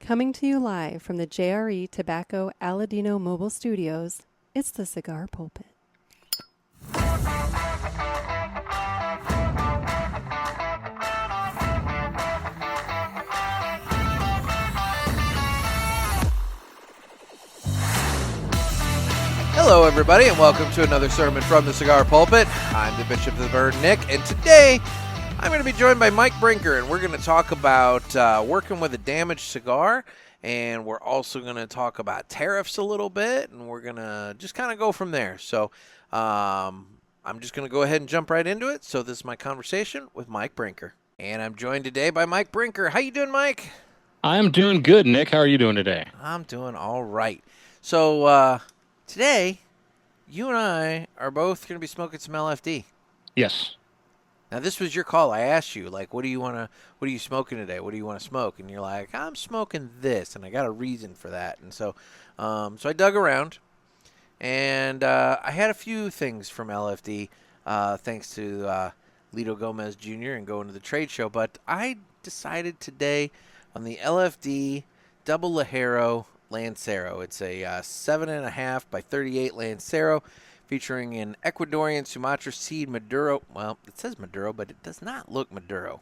Coming to you live from the JRE Tobacco Aladino Mobile Studios, it's the Cigar Pulpit. Hello, everybody, and welcome to another sermon from the Cigar Pulpit. I'm the Bishop of the Bird, Nick, and today I'm going to be joined by Mike Brinker, and we're going to talk about working with a damaged cigar, and we're also going to talk about tariffs a little bit, and we're going to just kind of go from there. So I'm just going to go ahead and jump right into it. So this is my conversation with Mike Brinker, and I'm joined today by Mike Brinker. How you doing, Mike? I'm doing good, Nick. How are you doing today? I'm doing all right. So today, you and I are both going to be smoking some LFD. Yes. Now, this was your call. I asked you, like, what are you smoking today? What do you want to smoke? And you're like, I'm smoking this, and I got a reason for that. And so I dug around, and I had a few things from LFD, thanks to Lito Gomez Jr. and going to the trade show. But I decided today on the LFD Double Ligero Lancero. It's a 7.5 by 38 Lancero, featuring an Ecuadorian Sumatra seed Maduro. Well, it says Maduro, but it does not look Maduro.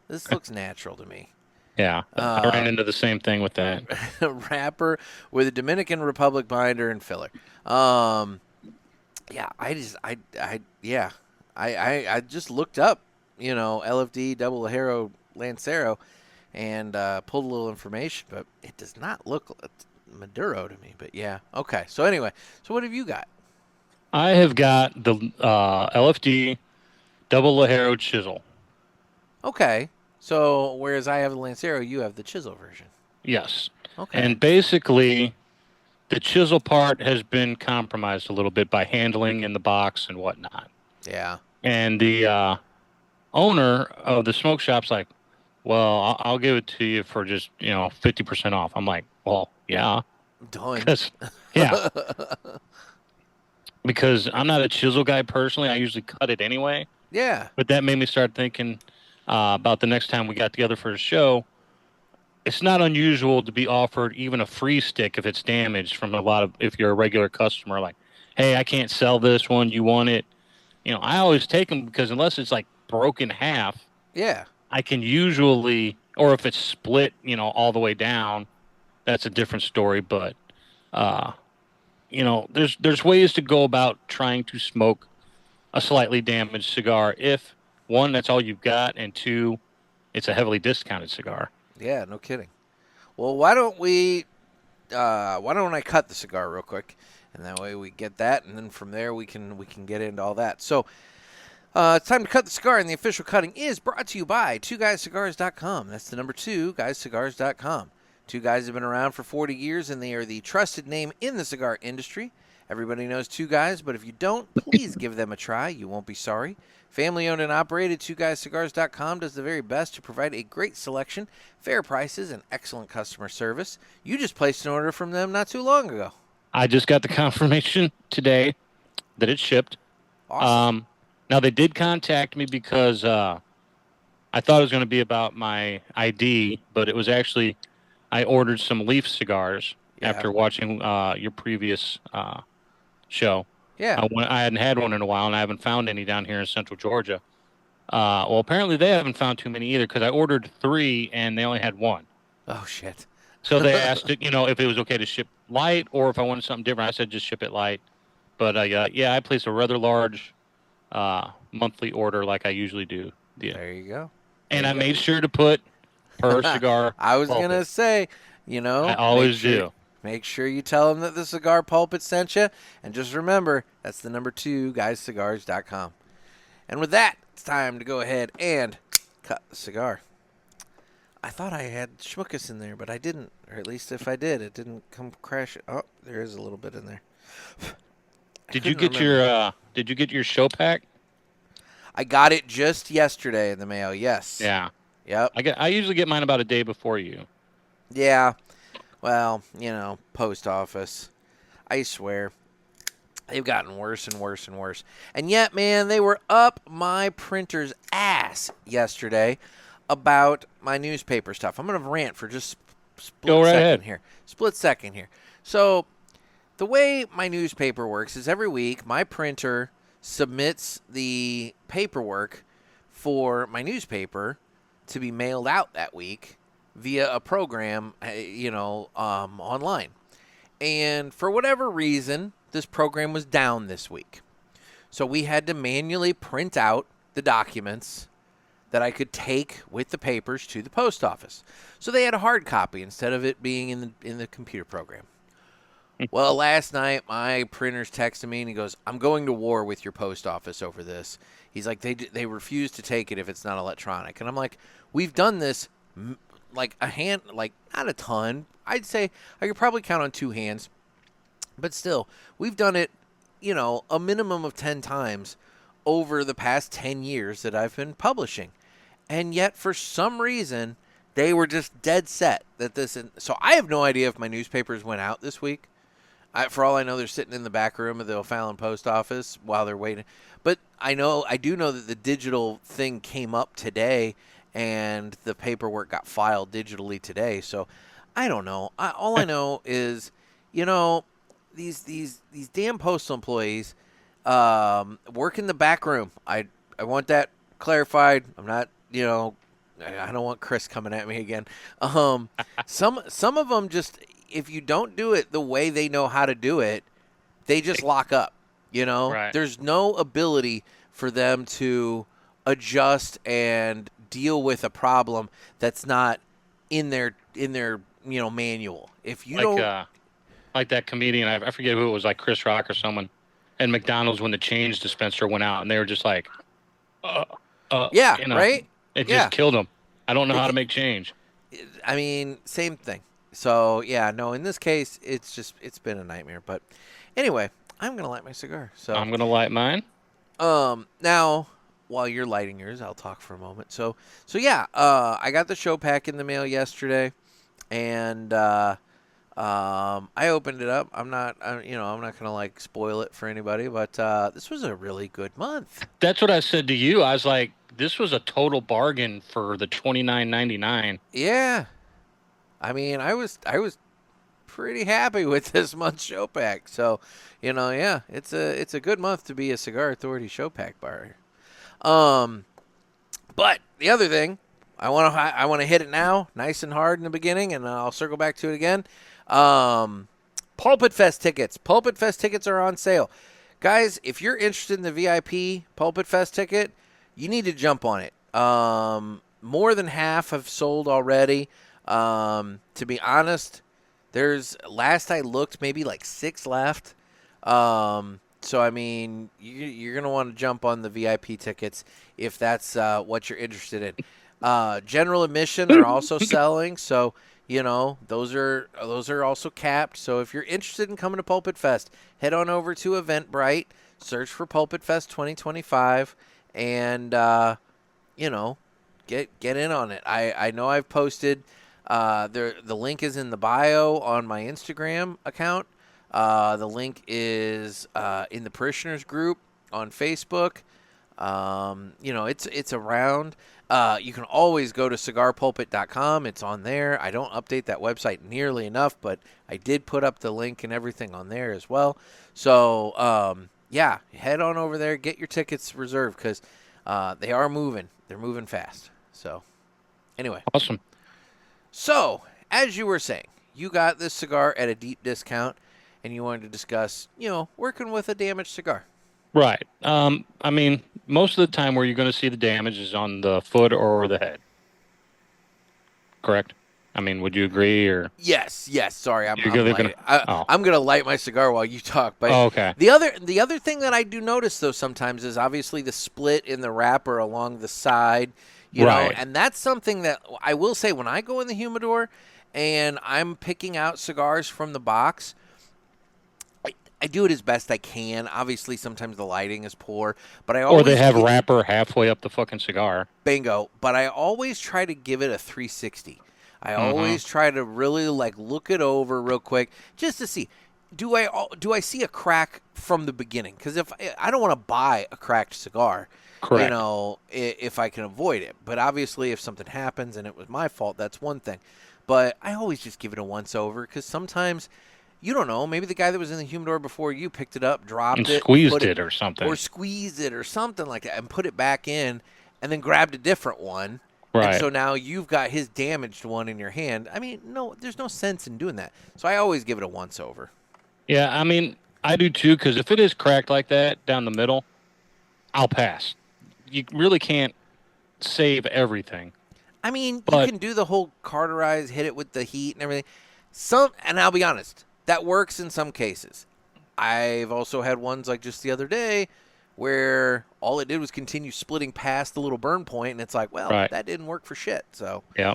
This looks natural to me. Yeah, I ran into the same thing with that. Wrapper with a Dominican Republic binder and filler. I just looked up, LFD Double Ligero Lancero and pulled a little information, but it does not look Maduro to me. But yeah, okay. So anyway, what have you got? I have got the LFD Double Ligero Chisel. Okay. So whereas I have the Lancero, you have the Chisel version. Yes. Okay. And basically, the Chisel part has been compromised a little bit by handling in the box and whatnot. Yeah. And the owner of the smoke shop's like, well, I'll give it to you for just, 50% off. I'm like, well, yeah. Done. Yeah. Because I'm not a chisel guy personally. I usually cut it anyway. Yeah. But that made me start thinking about the next time we got together for a show. It's not unusual to be offered even a free stick if it's damaged from if you're a regular customer, like, hey, I can't sell this one. You want it? I always take them because unless it's like broken half, yeah, I can usually, or if it's split, all the way down, that's a different story. But, there's ways to go about trying to smoke a slightly damaged cigar if, one, that's all you've got, and two, it's a heavily discounted cigar. Yeah, no kidding. Well, why don't I cut the cigar real quick, and that way we get that, and then from there we can get into all that. So it's time to cut the cigar, and the official cutting is brought to you by 2guyscigars.com. That's the number 2, guyscigars.com. Two Guys have been around for 40 years, and they are the trusted name in the cigar industry. Everybody knows Two Guys, but if you don't, please give them a try. You won't be sorry. Family-owned and operated, 2guyscigars.com does the very best to provide a great selection, fair prices, and excellent customer service. You just placed an order from them not too long ago. I just got the confirmation today that it shipped. Awesome. Now, they did contact me because I thought it was going to be about my ID, but it was actually I ordered some leaf cigars after watching your previous show. Yeah. I hadn't had one in a while, and I haven't found any down here in Central Georgia. Well, apparently they haven't found too many either because I ordered 3, and they only had 1. Oh, shit. So they asked, if it was okay to ship light or if I wanted something different. I said just ship it light. But, I placed a rather large monthly order like I usually do. Yeah. There you go. And I made sure to put per cigar. I was going to say, I always do. Make sure you tell them that the Cigar Pulpit sent you. And just remember, that's the number 2, guyscigars.com. And with that, it's time to go ahead and cut the cigar. I thought I had schmuckus in there, but I didn't. Or at least if I did, it didn't come crashing. Oh, there is a little bit in there. Did you get your show pack? I got it just yesterday in the mail, yes. Yeah. Yep. I usually get mine about a day before you. Yeah. Well, post office. I swear. They've gotten worse and worse and worse. And yet, man, they were up my printer's ass yesterday about my newspaper stuff. I'm going to rant for just Go right ahead. Split second here. So the way my newspaper works is every week my printer submits the paperwork for my newspaper to be mailed out that week via a program, online. And for whatever reason, this program was down this week. So we had to manually print out the documents that I could take with the papers to the post office. So they had a hard copy instead of it being in the computer program. Well, last night my printer's texted me and he goes, "I'm going to war with your post office over this." He's like, they refuse to take it if it's not electronic. And I'm like, we've done this not a ton. I'd say I could probably count on two hands. But still, we've done it, a minimum of 10 times over the past 10 years that I've been publishing. And yet, for some reason, they were just dead set that this. So I have no idea if my newspapers went out this week. For all I know, they're sitting in the back room of the O'Fallon post office while they're waiting. But I do know that the digital thing came up today, and the paperwork got filed digitally today. So I don't know. All I know is, these damn postal employees work in the back room. I want that clarified. I'm not, I don't want Chris coming at me again. Some of them just, if you don't do it the way they know how to do it, they just lock up. Right. There's no ability for them to adjust and deal with a problem that's not in their manual. If you don't. Like that comedian, I forget who it was, like Chris Rock or someone, and McDonald's when the change dispenser went out, and they were just like, right? It just killed them. I don't know how to make change. I mean, same thing. So, in this case, it's been a nightmare. But anyway, I'm going to light my cigar. So I'm going to light mine. Now, while you're lighting yours, I'll talk for a moment. So I got the show pack in the mail yesterday, and I opened it up. I'm not gonna spoil it for anybody, but this was a really good month. That's what I said to you. I was like, this was a total bargain for the $29.99. Yeah, I mean, I was pretty happy with this month's show pack. So, it's a good month to be a Cigar Authority show pack buyer. But the other thing, I want to hit it now, nice and hard in the beginning, and I'll circle back to it again. Pulpit Fest tickets. Pulpit Fest tickets are on sale. Guys, if you're interested in the VIP Pulpit Fest ticket, you need to jump on it. More than half have sold already. To be honest, there's, last I looked, maybe 6 left. So, I mean, you're going to want to jump on the VIP tickets if that's what you're interested in. General admission, they're also selling, so those are also capped. So if you're interested in coming to Pulpit Fest, head on over to Eventbrite, search for Pulpit Fest 2025, and get in on it. I know I've posted the link is in the bio on my Instagram account. The link is in the Parishioners group on Facebook. It's around. You can always go to cigarpulpit.com. It's on there. I don't update that website nearly enough, but I did put up the link and everything on there as well. So, head on over there. Get your tickets reserved because they are moving. They're moving fast. So, anyway. Awesome. So, as you were saying, you got this cigar at a deep discount, and you wanted to discuss, working with a damaged cigar. Right. I mean, most of the time where you're going to see the damage is on the foot or the head. Correct? I mean, would you agree? Or Yes. Sorry, I'm I'm going to light my cigar while you talk. But okay. The other thing that I do notice, though, sometimes is obviously the split in the wrapper along the side. You know, and that's something that I will say when I go in the humidor and I'm picking out cigars from the box, I do it as best I can. Obviously, sometimes the lighting is poor, but or they have wrapper halfway up the fucking cigar. Bingo. But I always try to give it a 360. I always try to really look it over real quick just to see, do I see a crack from the beginning? Because if I don't want to buy a cracked cigar, correct, if I can avoid it. But obviously, if something happens and it was my fault, that's one thing. But I always just give it a once over because sometimes you don't know. Maybe the guy that was in the humidor before you picked it up, dropped And it, squeezed it or something. or squeezed it or something like that, and put it back in, and then grabbed a different one. Right. And so now you've got his damaged one in your hand. I mean, no, there's no sense in doing that. So I always give it a once over. Yeah, I mean, I do too, because if it is cracked like that down the middle, I'll pass. You really can't save everything. I mean, But- you can do the whole cauterize, hit it with the heat and everything. And I'll be honest, that works in some cases. I've also had ones like just the other day where all it did was continue splitting past the little burn point, and it's like, well, Right. that didn't work for shit. So Yeah.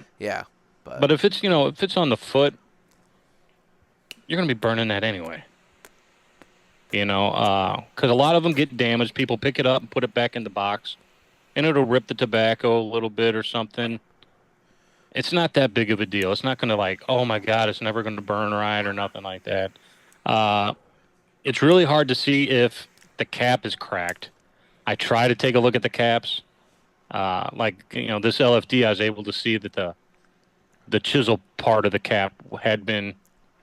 but But if it's, if it's on the foot, you're going to be burning that anyway. Because a lot of them get damaged. People pick it up and put it back in the box, and it'll rip the tobacco a little bit or something. It's not that big of a deal. It's not going to like, oh my God, it's never going to burn right or nothing like that. It's really hard to see if the cap is cracked. I try to take a look at the caps. This LFD, I was able to see that the chisel part of the cap had been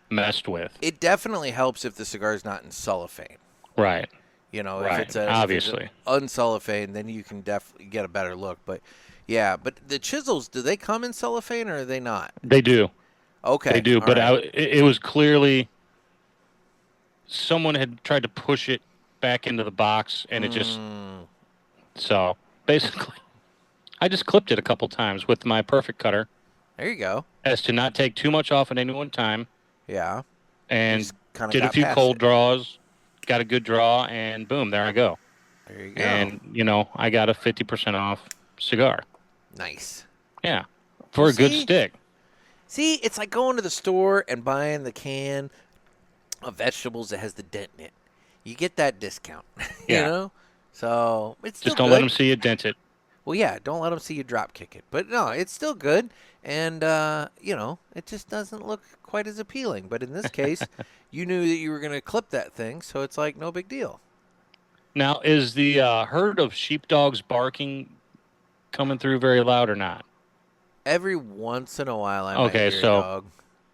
messed with. it definitely helps if the cigar's not in cellophane. Right. If it's Obviously. uncellophane, then you can definitely get a better look. But yeah, but the chisels, do they come in cellophane or are they not? They do. Okay, They do. all But right. it was clearly someone had tried to push it back into the box, and it just. So basically, I just clipped it a couple times with my perfect cutter There you go. as to not take too much off at any one time, Yeah. and Just kinda did a got few past cold it. draws, got a good draw, and boom, there I go. There you go. And I got a 50% off cigar. Nice. Yeah, for a good See? stick. See, it's like going to the store and buying the can of vegetables that has the dent in it. You get that discount, Yeah. So it's still Just don't good. let them see you dent it. Well, yeah, don't let them see you drop kick it. But no, it's still good, and it just doesn't look quite as appealing. But in this case, you knew that you were going to clip that thing, so it's like no big deal. Now, is the herd of sheepdogs barking coming through very loud or not? Every once in a while, I might Okay, hear so- a dog.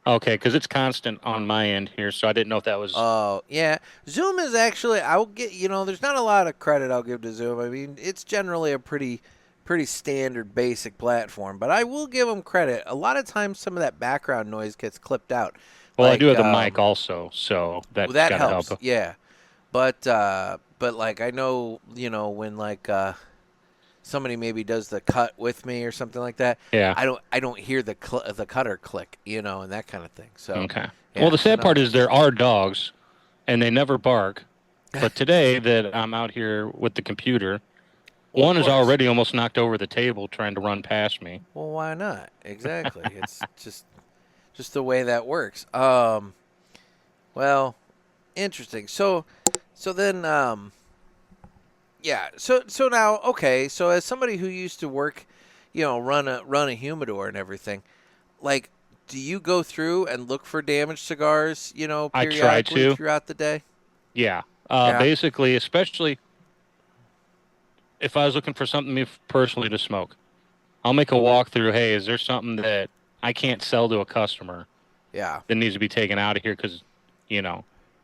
Okay, because it's constant on my end here, so I didn't know if that was. Oh, yeah. Zoom is actually, I will get, there's not a lot of credit I'll give to Zoom. I mean, it's generally a pretty standard basic platform, but I will give them credit. A lot of times some of that background noise gets clipped out. Well, I Like, do have the mic also, so Well, that's that gotta helps. help. Yeah. But like I know, when like somebody maybe does the cut with me or something like that. Yeah. I don't hear the cutter click, and that kind of thing. So Okay. yeah, Well, the sad no. part is there are dogs, and they never bark. But today that I'm out here with the computer, Well, one of is course. already almost knocked over the table trying to run past me. Well, why not? Exactly. It's just the way that works. Well, interesting. So then yeah. So now, okay. So as somebody who used to work, run a humidor and everything, like, do you go through and look for damaged cigars, I periodically try to. throughout the day? Yeah. Yeah. Basically, especially if I was looking for something me personally to smoke, I'll make a walkthrough. Hey, is there something that I can't sell to a customer Yeah. that needs to be taken out of here? Because,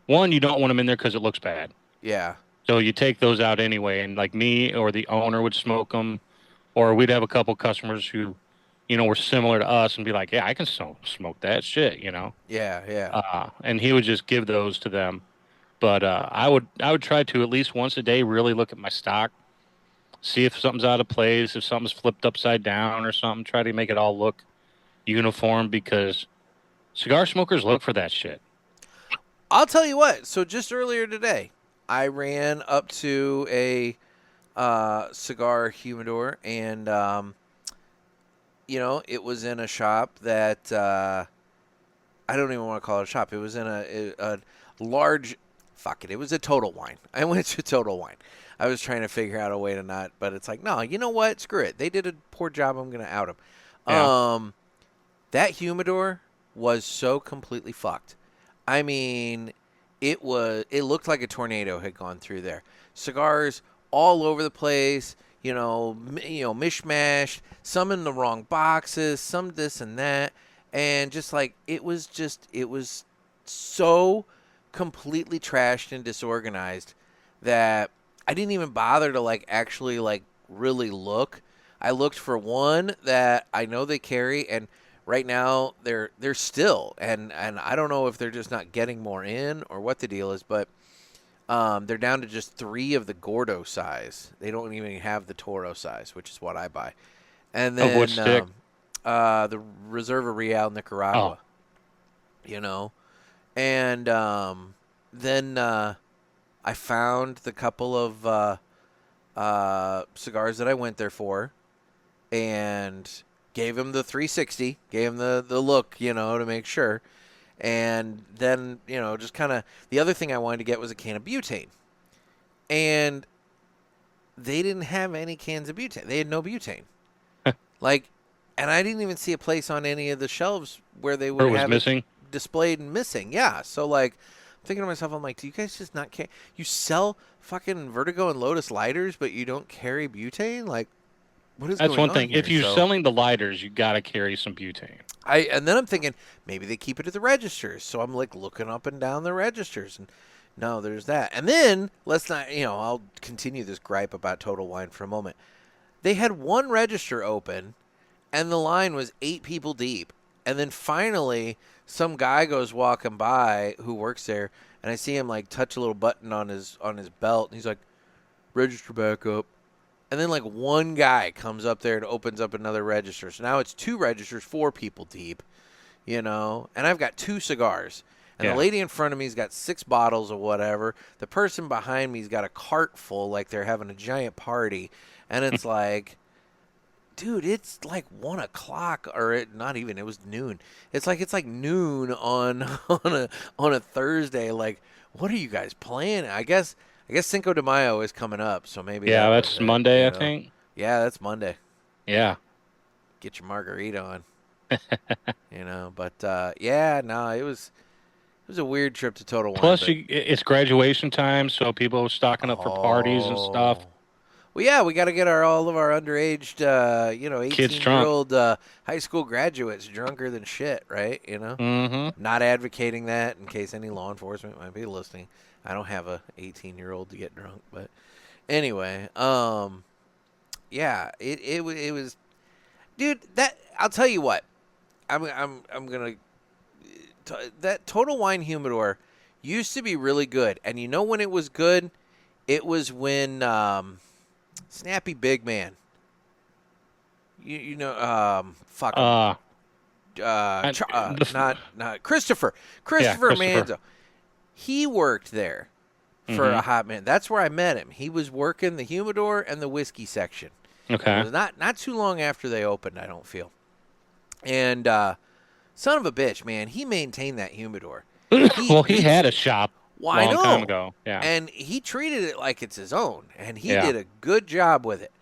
one, you don't want them in there because it looks bad. Yeah. So you take those out anyway, and like me or the owner would smoke them, or we'd have a couple customers who, were similar to us and be like, yeah, I can smoke that shit, Yeah. Yeah. and he would just give those to them. But I would try to at least once a day really look at my stock, see if something's out of place, if something's flipped upside down or something, try to make it all look uniform because cigar smokers look for that shit. I'll tell you what. So just earlier today, I ran up to a cigar humidor, and it was in a shop that I don't even want to call it a shop. It was in a large. Fuck it. It was a Total Wine. I went to Total Wine. I was trying to figure out a way to not, but it's like, no, you know what? Screw it. They did a poor job. I'm gonna out them. Yeah. That humidor was so completely fucked. I mean, it looked like a tornado had gone through there. Cigars all over the place, mishmashed, some in the wrong boxes, some this and that. and just like it was so completely trashed and disorganized that I didn't even bother to like actually like really look. I looked for one that I know they carry, and right now they're still, and I don't know if they're just not getting more in or what the deal is, but they're down to just 3 of the Gordo size. They don't even have the Toro size, which is what I buy. And Of then which stick? the Reserva Real Oh, Nicaragua, you know, and then I found the couple of cigars that I went there for, and gave him the 360, gave him the look, to make sure. And then, just kind of the other thing I wanted to get was a can of butane. And they didn't have any cans of butane. They had no butane. Like, and I didn't even see a place on any of the shelves where they would or it was have missing. it displayed and missing. Yeah. So, like, I'm thinking to myself, I'm like, do you guys just not care? You sell fucking Vertigo and Lotus lighters, but you don't carry butane? Like, what is That's going one on thing. here? If you're So selling the lighters, you got to carry some butane. and then I'm thinking maybe they keep it at the registers. So I'm like looking up and down the registers, and no, there's that. And then let's not, I'll continue this gripe about Total Wine for a moment. They had one register open, and the line was 8 people deep. And then finally, some guy goes walking by who works there, and I see him like touch a little button on his belt, and he's like, "Register back up." And then like one guy comes up there and opens up another register. So now it's 2 registers, 4 people deep, And I've got 2 cigars. And Yeah. the lady in front of me's got 6 bottles of whatever. The person behind me's got a cart full, like they're having a giant party. And it's like, dude, it's like 1 o'clock, or not even. It was noon. It's like noon on on a Thursday. Like, what are you guys playing? I guess Cinco de Mayo is coming up, so maybe Yeah, that was that's it. Monday, I think. Yeah, that's Monday. Yeah. Get your margarita on. But yeah, no, it was a weird trip to Total Wine. Plus, But, it's graduation time, so people are stocking up for parties and stuff. Well, yeah, we got to get all of our underaged, Kids 18-year-old high school graduates drunker than shit, right? Mm-hmm. Not advocating that in case any law enforcement might be listening. I don't have a 18-year-old to get drunk, but anyway, yeah, it was, dude. That I'll tell you what, I'm gonna that Total Wine Humidor used to be really good, and you know when it was good, it was when Snappy Big Man. Fuck him. Not Christopher. Christopher Manzo. He worked there for a hot minute. That's where I met him. He was working the humidor and the whiskey section. Okay. It was not too long after they opened, I don't feel. And son of a bitch, man, he maintained that humidor. He had a shop a long time ago. Yeah. And he treated it like it's his own. And he did a good job with it.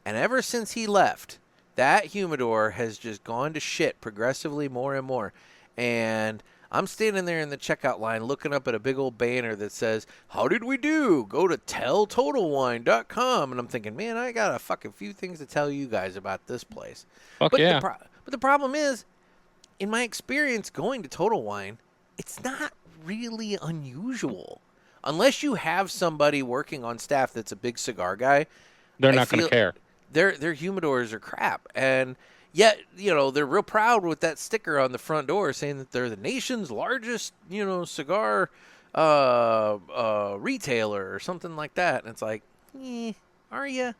And ever since he left, that humidor has just gone to shit progressively more and more. And I'm standing there in the checkout line looking up at a big old banner that says, "How did we do? Go to telltotalwine.com." And I'm thinking, man, I got a fucking few things to tell you guys about this place. Fuck but yeah. But the problem is, in my experience going to Total Wine, it's not really unusual. Unless you have somebody working on staff that's a big cigar guy. They're not going to care. Their humidors are crap. And yet, they're real proud with that sticker on the front door saying that they're the nation's largest, cigar retailer or something like that. And it's like, are you?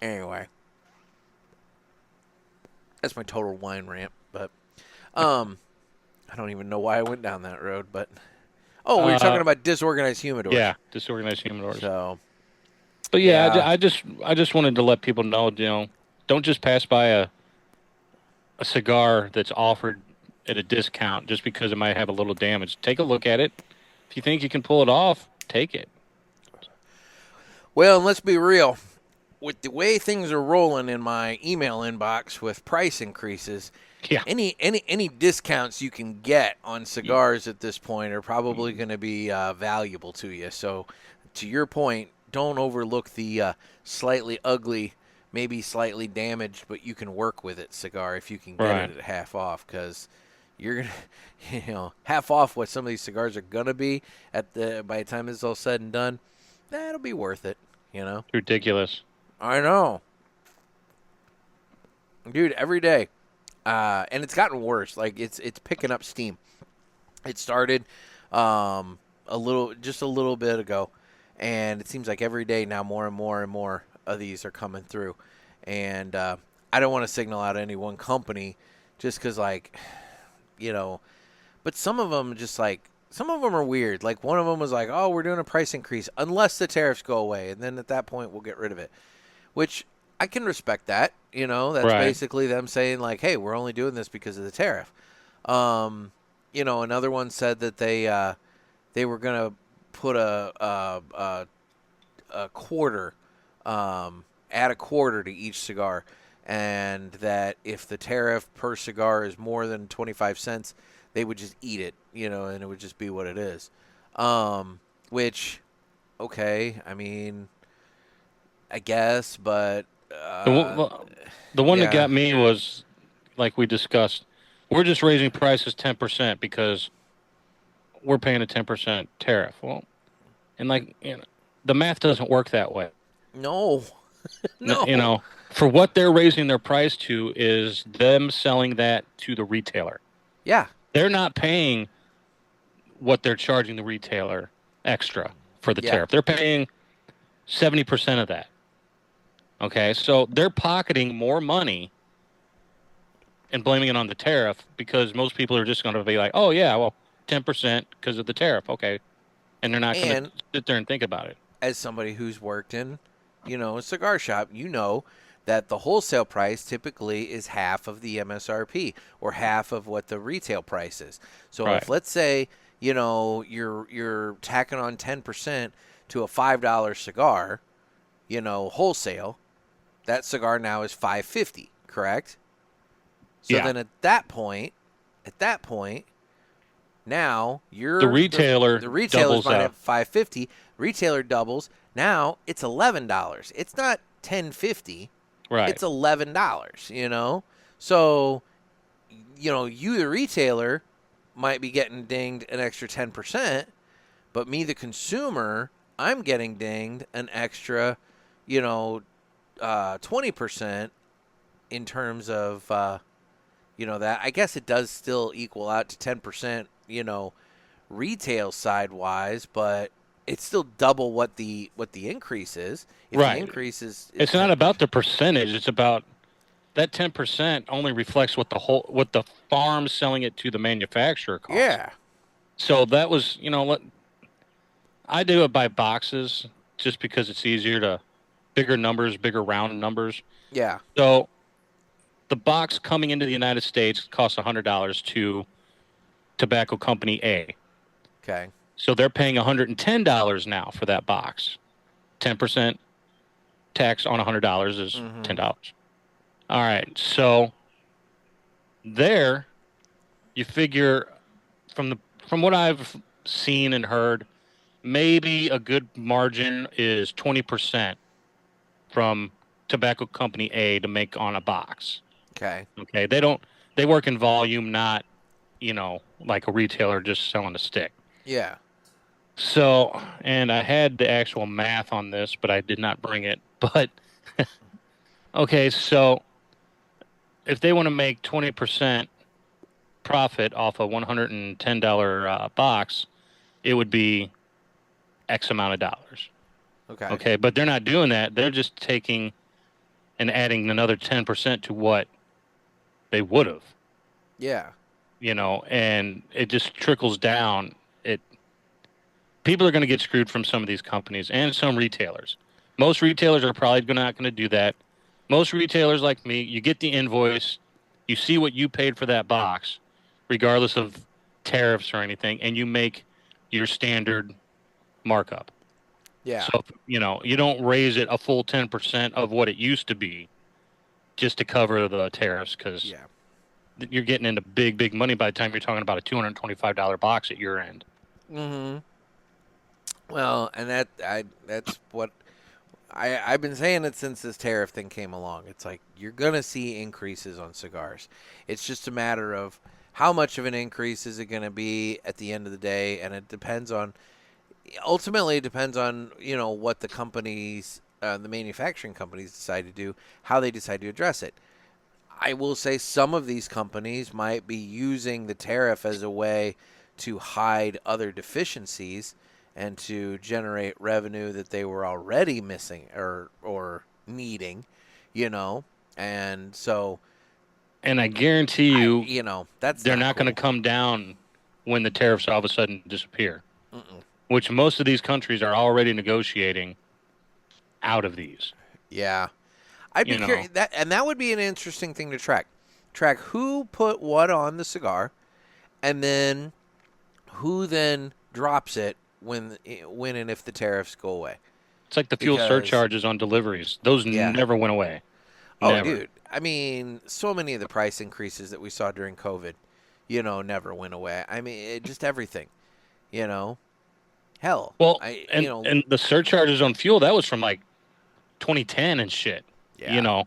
Anyway. That's my Total Wine rant. But I don't even know why I went down that road. But we were talking about disorganized humidors. Yeah, disorganized humidors. So, but yeah. I just wanted to let people know, don't just pass by a cigar that's offered at a discount just because it might have a little damage. Take a look at it. If you think you can pull it off, take it. Well, and let's be real. With the way things are rolling in my email inbox with price increases, any discounts you can get on cigars at this point are probably going to be valuable to you. So, to your point, don't overlook the slightly ugly maybe slightly damaged, but you can work with it cigar if you can get Right. it at half off, because you're gonna, half off what some of these cigars are gonna be by the time it's all said and done. That'll be worth it, Ridiculous. I know, dude. Every day, and it's gotten worse. Like it's picking up steam. It started just a little bit ago, and it seems like every day now more and more and more of these are coming through. And I don't want to signal out any one company, just because but some of them are weird. Like one of them was like, oh, we're doing a price increase unless the tariffs go away, and then at that point we'll get rid of it, which I can respect that. That's Right. basically them saying like, hey, we're only doing this because of the tariff. Another one said that they were gonna put a quarter, add a quarter to each cigar, and that if the tariff per cigar is more than 25 cents, they would just eat it, and it would just be what it is. Which, okay, I mean, I guess, but The one yeah. that got me was, like we discussed, we're just raising prices 10% because we're paying a 10% tariff. Well, and the math doesn't work that way. No, no, For what they're raising their price to is them selling that to the retailer. yeah, They're not paying what they're charging the retailer extra for the Yeah. tariff. They're paying 70% of that. Okay, so they're pocketing more money and blaming it on the tariff because most people are just going to be like, oh, yeah, well, 10% because of the tariff. Okay. And they're not going And to sit there and think about it. as somebody who's worked in, a cigar shop, that the wholesale price typically is half of the MSRP or half of what the retail price is. So Right. if let's say, you're tacking on 10% to a $5 cigar, wholesale, that cigar now is $5.50, correct? So Yeah. then at that point, now you're The retailer the retailer's doubles buying up. at $5.50. Retailer doubles. Now it's $11. It's not $10.50. Right. It's $11. So you the retailer might be getting dinged an extra 10%, but me the consumer, I'm getting dinged an extra 20% in terms of that. I guess it does still equal out to 10%, retail side wise, but it's still double what the increase is. If Right. the increase is It's not about the percentage. It's about that 10% only reflects what the farm's selling it to the manufacturer costs. Yeah. So that was, I do it by boxes just because it's easier bigger numbers, bigger round numbers. Yeah. So the box coming into the United States costs $100 to Tobacco Company A. Okay. So they're paying $110 now for that box. 10% tax on $100 is $10. All right. So there, you figure from what I've seen and heard, maybe a good margin is 20% from Tobacco Company A to make on a box. Okay. Okay. They work in volume, not, like a retailer just selling a stick. Yeah. So, and I had the actual math on this, but I did not bring it. But, okay, so if they want to make 20% profit off a $110 box, it would be X amount of dollars. Okay. Okay, but they're not doing that. They're just taking and adding another 10% to what they would have. Yeah. And it just trickles down. People are going to get screwed from some of these companies and some retailers. Most retailers are probably not going to do that. Most retailers like me, you get the invoice, you see what you paid for that box, regardless of tariffs or anything, and you make your standard markup. Yeah. So, you don't raise it a full 10% of what it used to be just to cover the tariffs because you're getting into big, big money by the time you're talking about a $225 box at your end. Well, and that's what I've been saying it since this tariff thing came along. It's like you're going to see increases on cigars. It's just a matter of how much of an increase is it going to be at the end of the day, and it depends on ultimately it depends on, what the companies, the manufacturing companies decide to do, how they decide to address it. I will say some of these companies might be using the tariff as a way to hide other deficiencies and to generate revenue that they were already missing or needing, and so And I guarantee that's they're not cool. going to come down when the tariffs all of a sudden disappear, Mm-mm. which most of these countries are already negotiating out of these. Yeah, I'd be curious that would be an interesting thing to track who put what on the cigar, and then who then drops it when and if the tariffs go away. It's like the fuel surcharges on deliveries. Those never went away. Oh, Never. dude. I mean, so many of the price increases that we saw during COVID, never went away. I mean, just everything, Hell. Well, and the surcharges on fuel, that was from like 2010 and shit. Yeah.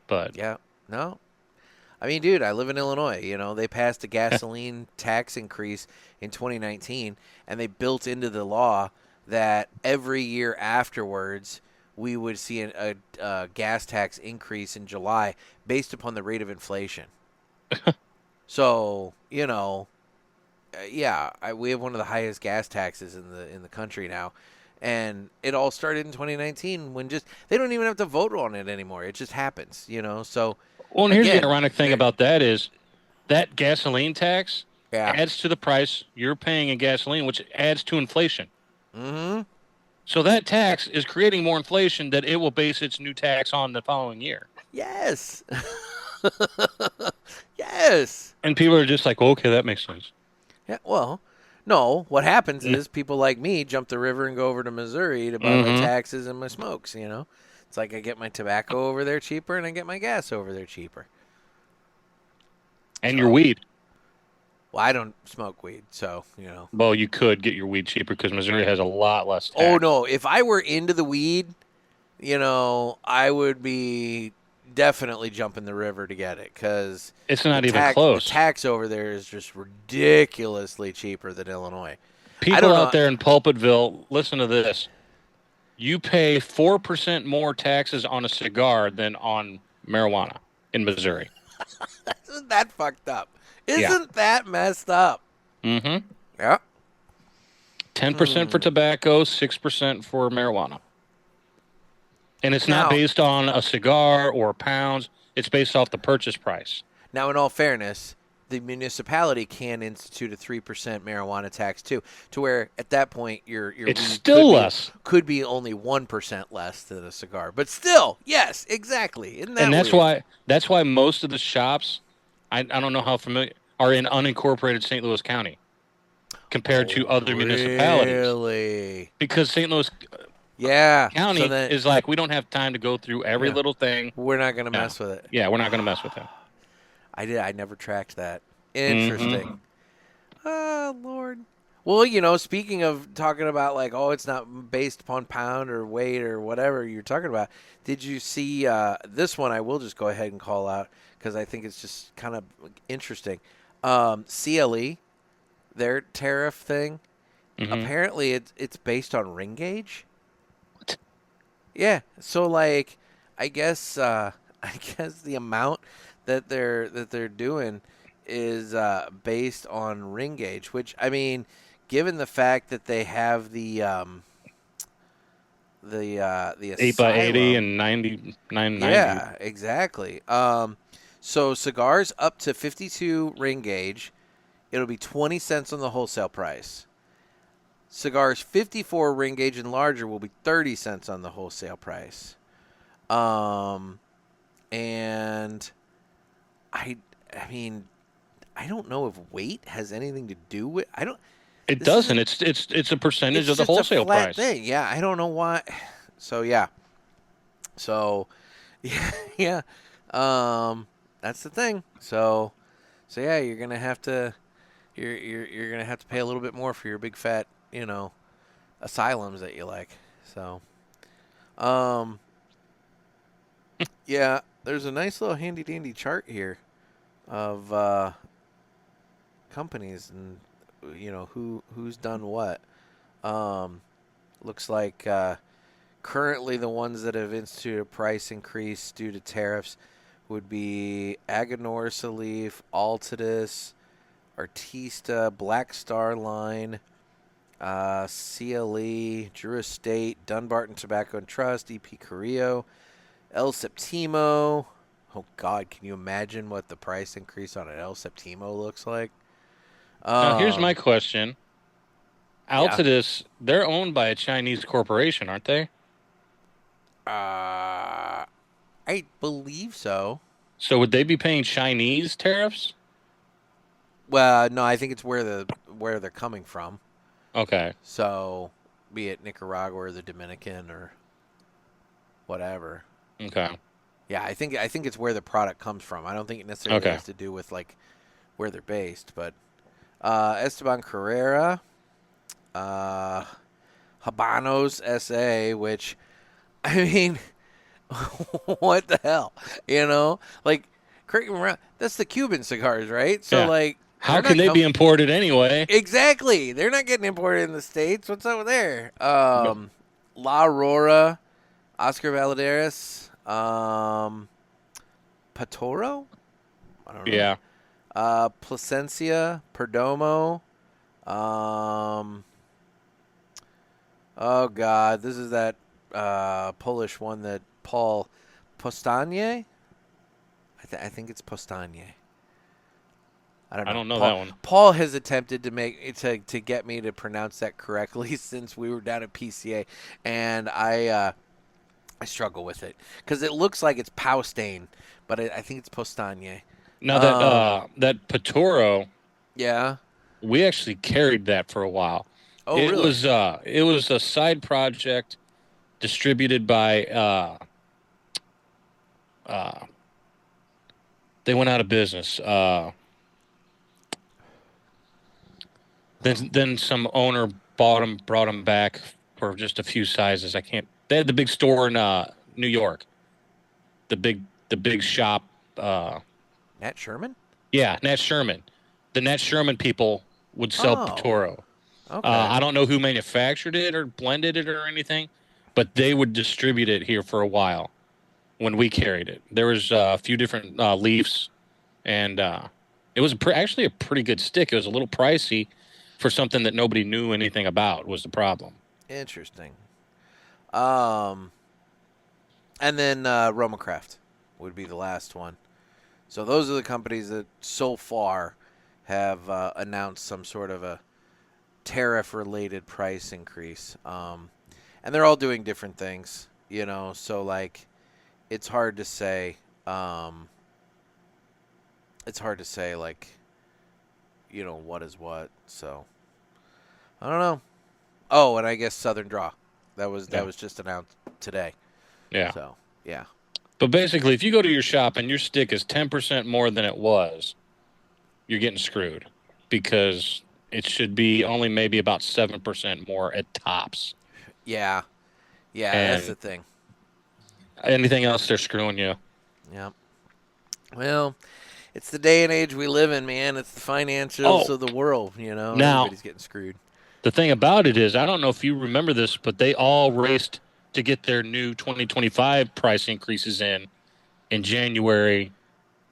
But yeah. No. I mean, dude, I live in Illinois. They passed a gasoline tax increase in 2019, and they built into the law that every year afterwards we would see a gas tax increase in July based upon the rate of inflation. So, we have one of the highest gas taxes in the country now. And it all started in 2019 when they don't even have to vote on it anymore. It just happens, So, well, and here's the ironic thing about that is that gasoline tax adds to the price you're paying in gasoline, which adds to inflation. Mm-hmm. So that tax is creating more inflation that it will base its new tax on the following year. Yes. Yes. And people are just like, okay, that makes sense. Yeah, well, no. What happens is people like me jump the river and go over to Missouri to buy my taxes and my smokes, It's like I get my tobacco over there cheaper and I get my gas over there cheaper. And your weed. Well, I don't smoke weed, so, Well, you could get your weed cheaper because Missouri has a lot less tax. Oh, no. If I were into the weed, I would be definitely jumping the river to get it because it's not even close. The tax over there is just ridiculously cheaper than Illinois. People out there in Pulpitville, listen to this. You pay 4% more taxes on a cigar than on marijuana in Missouri. Isn't that fucked up? Isn't that messed up? Mm-hmm. Yeah. 10% for tobacco, 6% for marijuana. And it's not based on a cigar or pounds. It's based off the purchase price. Now, in all fairness, the municipality can institute a 3% marijuana tax too, to where at that point your it's still less. Could be only 1% less than a cigar, but still, yes, exactly. Isn't that? And weird? that's why most of the shops, I don't know how familiar, are in unincorporated St. Louis County compared to other municipalities. Really? Because St. Louis County is like, we don't have time to go through every little thing. We're not going to mess with it. Yeah, we're not going to mess with it. I never tracked that. Interesting. Oh, Lord. Well, speaking of talking about like, it's not based upon pound or weight or whatever you're talking about, did you see this one? I will just go ahead and call out because I think it's just kind of interesting. CLE, their tariff thing, apparently it's based on ring gauge. What? Yeah. So like, I guess the amount that they're doing is based on ring gauge, which I mean, given the fact that they have the 8x80 and 990. Yeah, exactly. So cigars up to 52 ring gauge, it'll be 20 cents on the wholesale price. Cigars 54 ring gauge and larger will be 30 cents on the wholesale price. And I mean, I don't know if weight has anything to do with. It doesn't. It's a percentage of the wholesale price. Thing. Yeah, I don't know why. So yeah. Yeah. That's the thing. So yeah, you're gonna have to pay a little bit more for your big fat, asylums that you like. So Um, yeah, there's a nice little handy dandy chart here of companies and who's done what. Looks like currently the ones that have instituted a price increase due to tariffs would be Aganor Salif, Altadis, Artista, Black Star Line, CLE, Drew Estate, Dunbarton Tobacco and Trust, EP Carrillo, El Septimo. Oh, God, can you imagine what the price increase on an El Septimo looks like? Now, here's my question. Yeah. Altadis, they're owned by a Chinese corporation, aren't they? I believe so. So would they be paying Chinese tariffs? Well, no, I think it's where they're coming from. Okay. So, be it Nicaragua or the Dominican or whatever. Okay. Yeah, I think it's where the product comes from. I don't think it necessarily has to do with like where they're based, but Esteban Carrera, Habanos SA, which I mean, what the hell, Like, correct me if I'm wrong, that's the Cuban cigars, right? So Yeah. like, how can they be imported anyway? Exactly, they're not getting imported in the States. What's up there? La Aurora, Oscar Valadares, Patoro? I don't know. Yeah. Placencia, Perdomo. Oh, God. This is that Polish one that Paul Postanie? I think it's Postanie. I don't know that one. Paul has attempted to get me to pronounce that correctly since we were down at PCA, and I struggle with it because it looks like it's Paustain, but I think it's Postanie. Now that Patoro, Yeah. we actually carried that for a while. Oh, it really? It was a side project distributed by they went out of business. Then some owner brought them back for just a few sizes. They had the big store in New York. The big shop. Nat Sherman? Yeah, Nat Sherman. The Nat Sherman people would sell Patoro. Okay. I don't know who manufactured it or blended it or anything, but they would distribute it here for a while when we carried it. There was a few different leaves, and it was actually a pretty good stick. It was a little pricey for something that nobody knew anything about was the problem. Interesting. And then Roma Craft would be the last one. So those are the companies that so far have announced some sort of a tariff-related price increase. And they're all doing different things, so like it's hard to say like what is what. So I don't know. Oh, and I guess Southern Draw. That was just announced today. Yeah. So, yeah. But basically, if you go to your shop and your stick is 10% more than it was, you're getting screwed because it should be only maybe about 7% more at tops. Yeah. Yeah, that's the thing. Anything else, they're screwing you. Yeah. Well, it's the day and age we live in, man. It's the financials of the world, Now, everybody's getting screwed. The thing about it is, I don't know if you remember this, but they all raced to get their new 2025 price increases in January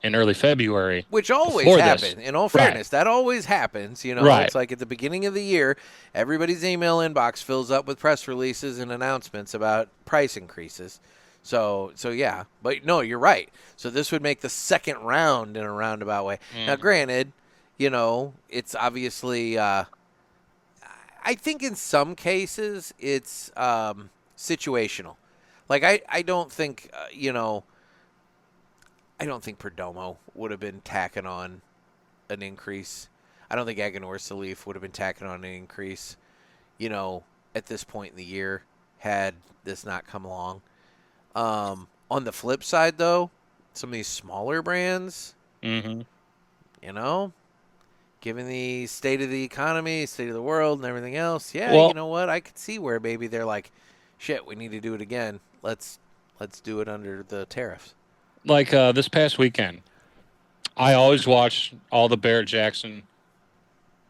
and early February. Which always happens. In all fairness, that always happens. It's like at the beginning of the year, everybody's email inbox fills up with press releases and announcements about price increases. So yeah. But no, you're right. So this would make the second round in a roundabout way. Now, granted, it's obviously I think in some cases it's situational. Like I don't think I don't think Perdomo would have been tacking on an increase. I don't think Aganor Salif would have been tacking on an increase, at this point in the year had this not come along. On the flip side, though, some of these smaller brands, given the state of the economy, state of the world, and everything else, you know what? I could see where maybe they're like, shit, we need to do it again. let's do it under the tariffs. Like this past weekend, I always watch all the Barrett Jackson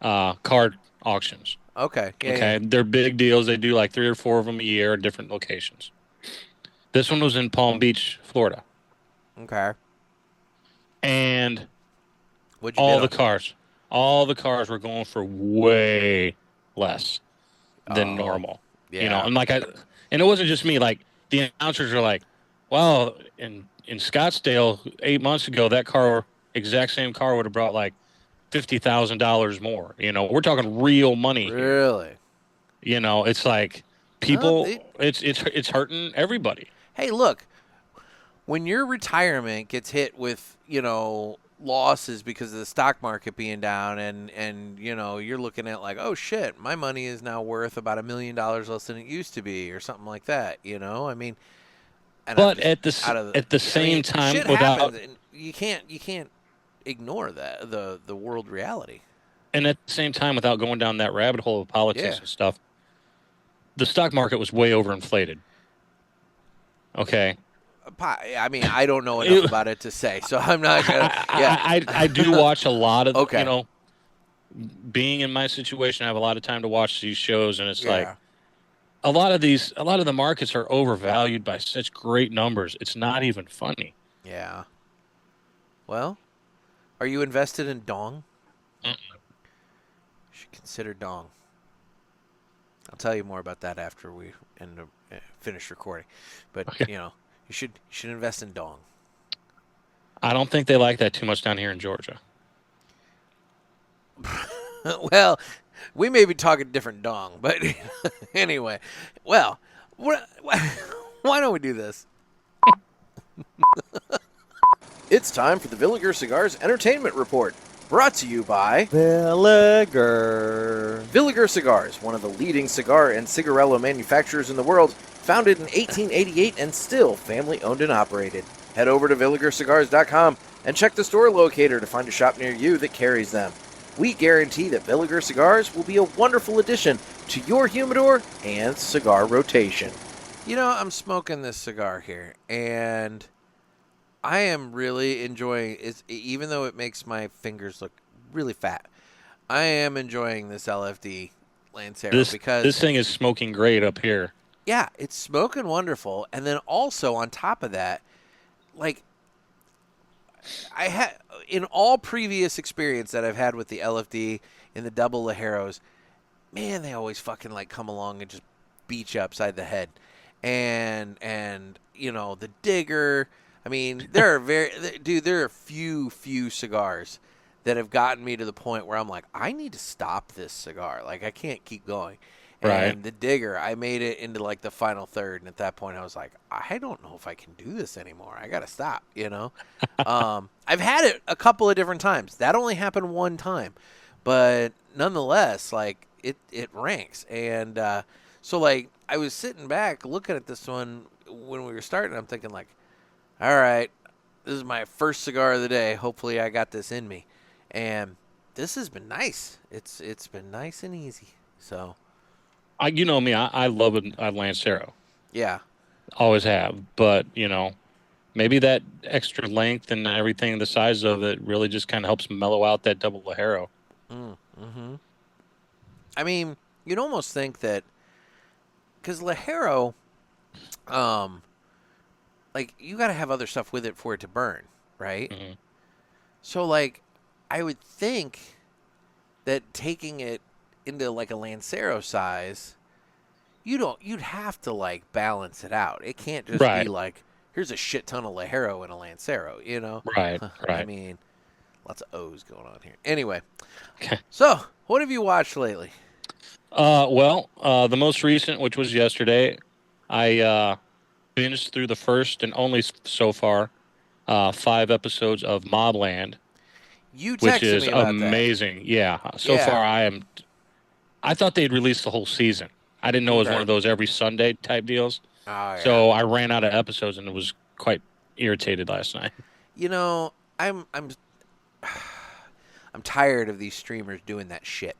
card auctions. Okay. Yeah. Okay, they're big deals. They do like 3 or 4 of them a year at different locations. This one was in Palm Beach, Florida, Yeah. Okay. and What'd you all bid the cars were going for way less than normal. Yeah. And and it wasn't just me. Like the announcers are like, "Well, in Scottsdale 8 months ago, that exact same car would have brought like $50,000 more." We're talking real money here. Really? It's like people. It's hurting everybody. Hey, look. When your retirement gets hit with, losses because of the stock market being down and you're looking at like, oh shit, my money is now worth about $1 million less than it used to be or something like that, I mean, and but at the same time, shit without happens, you can't ignore that the world reality. And at the same time, without going down that rabbit hole of politics and stuff, the stock market was way overinflated. Okay. I mean, I don't know enough about it to say, so I'm not gonna. I do watch a lot of, okay. Being in my situation, I have a lot of time to watch these shows, and it's like a lot of the markets are overvalued by such great numbers. It's not even funny. Yeah. Well, are you invested in Dong? Mm-mm. You should consider Dong. I'll tell you more about that after we finish recording, but okay. You should invest in Dong. I don't think they like that too much down here in Georgia. Well, we may be talking different Dong, but anyway. Well, why don't we do this? It's time for the Villiger Cigars Entertainment Report, brought to you by Villiger. Villiger Cigars, one of the leading cigar and cigarello manufacturers in the world, founded in 1888 and still family-owned and operated. Head over to VilligerCigars.com and check the store locator to find a shop near you that carries them. We guarantee that Villiger Cigars will be a wonderful addition to your humidor and cigar rotation. I'm smoking this cigar here, and I am really enjoying it, even though it makes my fingers look really fat. I am enjoying this LFD Lancero because this thing is smoking great up here. Yeah, it's smoking wonderful, and then also on top of that, like I had in all previous experience that I've had with the LFD in the double Ligeros, man, they always fucking like come along and just beat you upside the head, and the digger. I mean, there are few cigars that have gotten me to the point where I'm like, I need to stop this cigar. Like, I can't keep going. Right. And the digger, I made it into like the final third, and at that point I was like, I don't know if I can do this anymore. I got to stop, I've had it a couple of different times. That only happened one time. But nonetheless, like, it ranks. And so, like, I was sitting back looking at this one when we were starting. I'm thinking, like, all right, this is my first cigar of the day. Hopefully I got this in me. And this has been nice. It's been nice and easy. So, You know me, I love a Lancero. yeah. Always have. But, maybe that extra length and everything, the size of it, really just kind of helps mellow out that double Ligero. Mm-hmm. I mean, you'd almost think that, because Ligero, like, you got to have other stuff with it for it to burn, right? Mm-hmm. So, like, I would think that taking it into like a Lancero size, you'd have to like balance it out. It can't just be like, here's a shit ton of Ligero in a Lancero, Right. I mean, lots of O's going on here. Anyway, okay. So what have you watched lately? The most recent, which was yesterday, I binged through the first and only so far 5 episodes of Mobland. You texted which is me about amazing. That. Yeah. So far, I thought they'd released the whole season. I didn't know it was one of those every Sunday type deals. Oh, yeah. So I ran out of episodes and was quite irritated last night. I'm tired of these streamers doing that shit.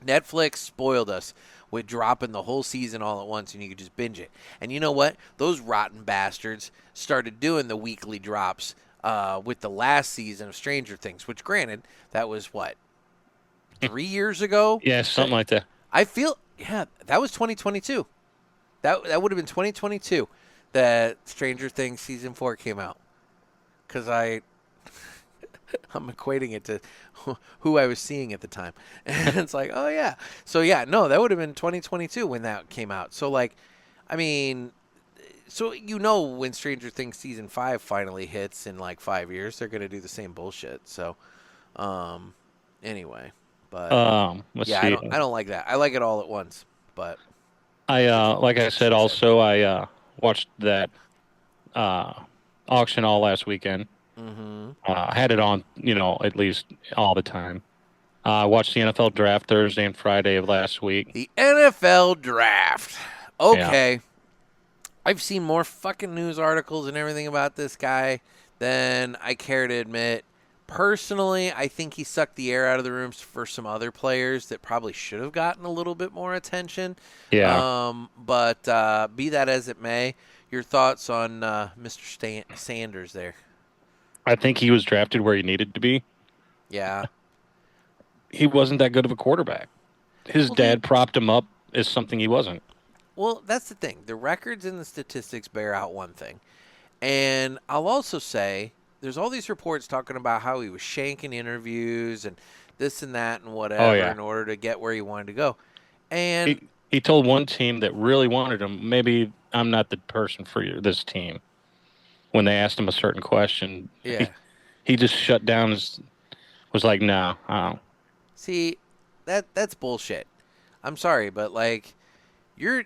Netflix spoiled us with dropping the whole season all at once, and you could just binge it. And you know what? Those rotten bastards started doing the weekly drops with the last season of Stranger Things, which, granted, that was what, 3 years ago? Yeah, something like that. I feel, yeah, that was 2022. That would have been 2022 that Stranger Things season 4 came out. Because I'm equating it to who I was seeing at the time. And it's like, oh, yeah. So, yeah, no, that would have been 2022 when that came out. So, like, I mean, so when Stranger Things season 5 finally hits in like 5 years, they're going to do the same bullshit. So, anyway. But, let's yeah, see. I don't like that. I like it all at once. But Like I said, also, I watched that auction all last weekend. mm-hmm. I had it on, at least all the time. I watched the NFL draft Thursday and Friday of last week. The NFL draft. Okay. Yeah. I've seen more fucking news articles and everything about this guy than I care to admit. Personally, I think he sucked the air out of the room for some other players that probably should have gotten a little bit more attention. Yeah. But be that as it may, your thoughts on Mr. Sanders there? I think he was drafted where he needed to be. Yeah. He wasn't that good of a quarterback. His dad propped him up as something he wasn't. Well, that's the thing. The records and the statistics bear out one thing. And I'll also say there's all these reports talking about how he was shanking interviews and this and that and whatever in order to get where he wanted to go. And he told one team that really wanted him, maybe I'm not the person for this team. When they asked him a certain question, he just shut down. Was like, no, I don't. See, that's bullshit. I'm sorry, but like, you're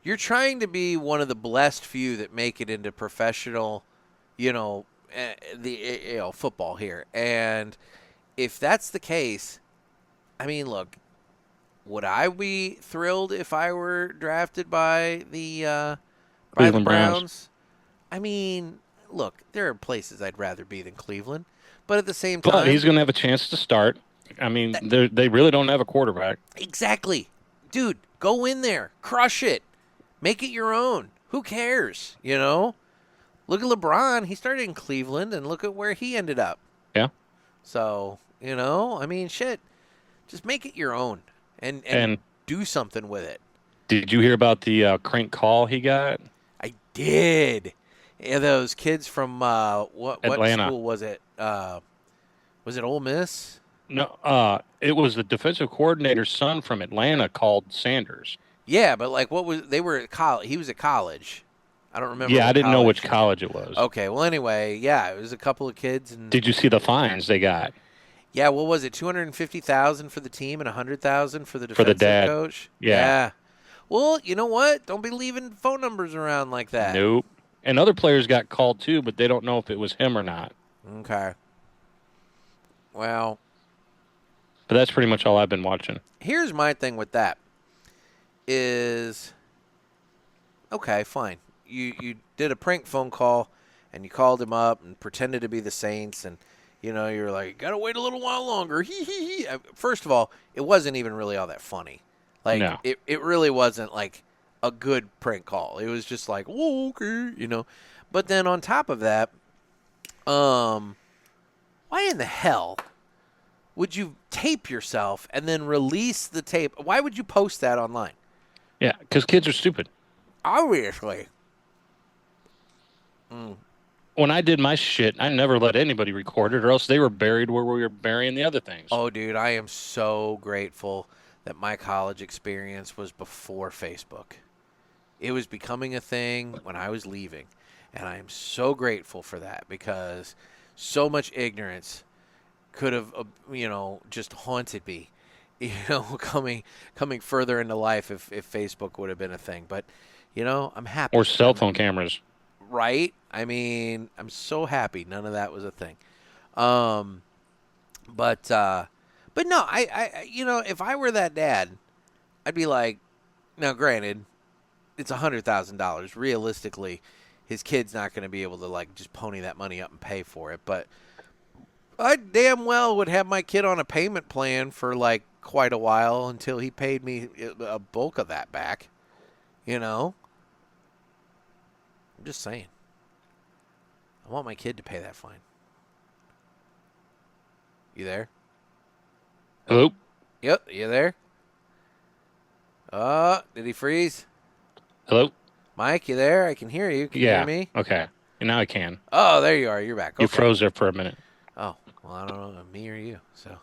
you're trying to be one of the blessed few that make it into professional, football here. And if that's the case, I mean, look, would I be thrilled if I were drafted by the Browns? I mean, look, there are places I'd rather be than Cleveland, but at the same time, but he's going to have a chance to start. I mean, they really don't have a quarterback. Exactly, dude. Go in there, crush it, make it your own. Who cares? Look at LeBron. He started in Cleveland, and look at where he ended up. Yeah. So I mean, shit. Just make it your own, and do something with it. Did you hear about the crank call he got? I did. Yeah, those kids from what school was it? Was it Ole Miss? No, it was the defensive coordinator's son from Atlanta called Sanders. Yeah, but like, they were at college. He was at college. I don't remember. Yeah, I didn't know which college it was. Okay, well, anyway, yeah, it was a couple of kids. And did you see the fines they got? Yeah, what was it? $250,000 for the team and $100,000 for the defensive coach. Yeah. Well, you know what? Don't be leaving phone numbers around like that. Nope. And other players got called too, but they don't know if it was him or not. Okay. Well. But that's pretty much all I've been watching. Here's my thing with that. Okay, fine. You did a prank phone call, and you called him up and pretended to be the Saints, and you're like, gotta wait a little while longer. First of all, it wasn't even really all that funny. Like, no. It really wasn't like a good prank call. It was just like, oh, okay, But then on top of that, why in the hell would you tape yourself and then release the tape? Why would you post that online? Yeah, because kids are stupid. Obviously. When I did my shit, I never let anybody record it, or else they were buried where we were burying the other things. Oh, dude, I am so grateful that my college experience was before Facebook. It was becoming a thing when I was leaving, and I am so grateful for that because so much ignorance could have, just haunted me, coming further into life if Facebook would have been a thing. But, I'm happy. Or cell phone cameras. Right? I mean, I'm so happy none of that was a thing. But no, I if I were that dad, I'd be like, now granted, it's $100,000. Realistically, his kid's not going to be able to like just pony that money up and pay for it. But I damn well would have my kid on a payment plan for like quite a while until he paid me a bulk of that back. You know? I'm just saying. I want my kid to pay that fine. You there? Hello? Yep, you there? Did he freeze? Hello? Mike, you there? I can hear you. Can you hear me? Okay. And now I can. Oh, there you are. You're back. Okay. You froze there for a minute. Oh, well, I don't know, me or you. So,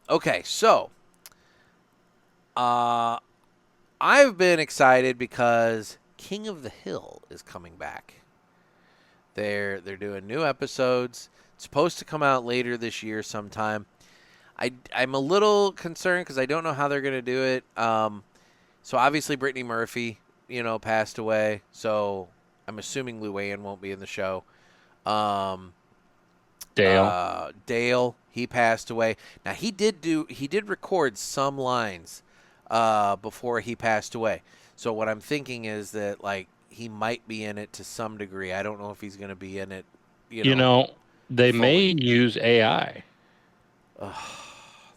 okay, so, I've been excited because King of the Hill is coming back. They're doing new episodes. It's supposed to come out later this year sometime. I'm a little concerned because I don't know how they're going to do it. So obviously Brittany Murphy, passed away. So I'm assuming Luann won't be in the show. Dale, he passed away. Now he did record some lines before he passed away. So what I'm thinking is that like he might be in it to some degree. I don't know if he's going to be in it. They fully. may use AI.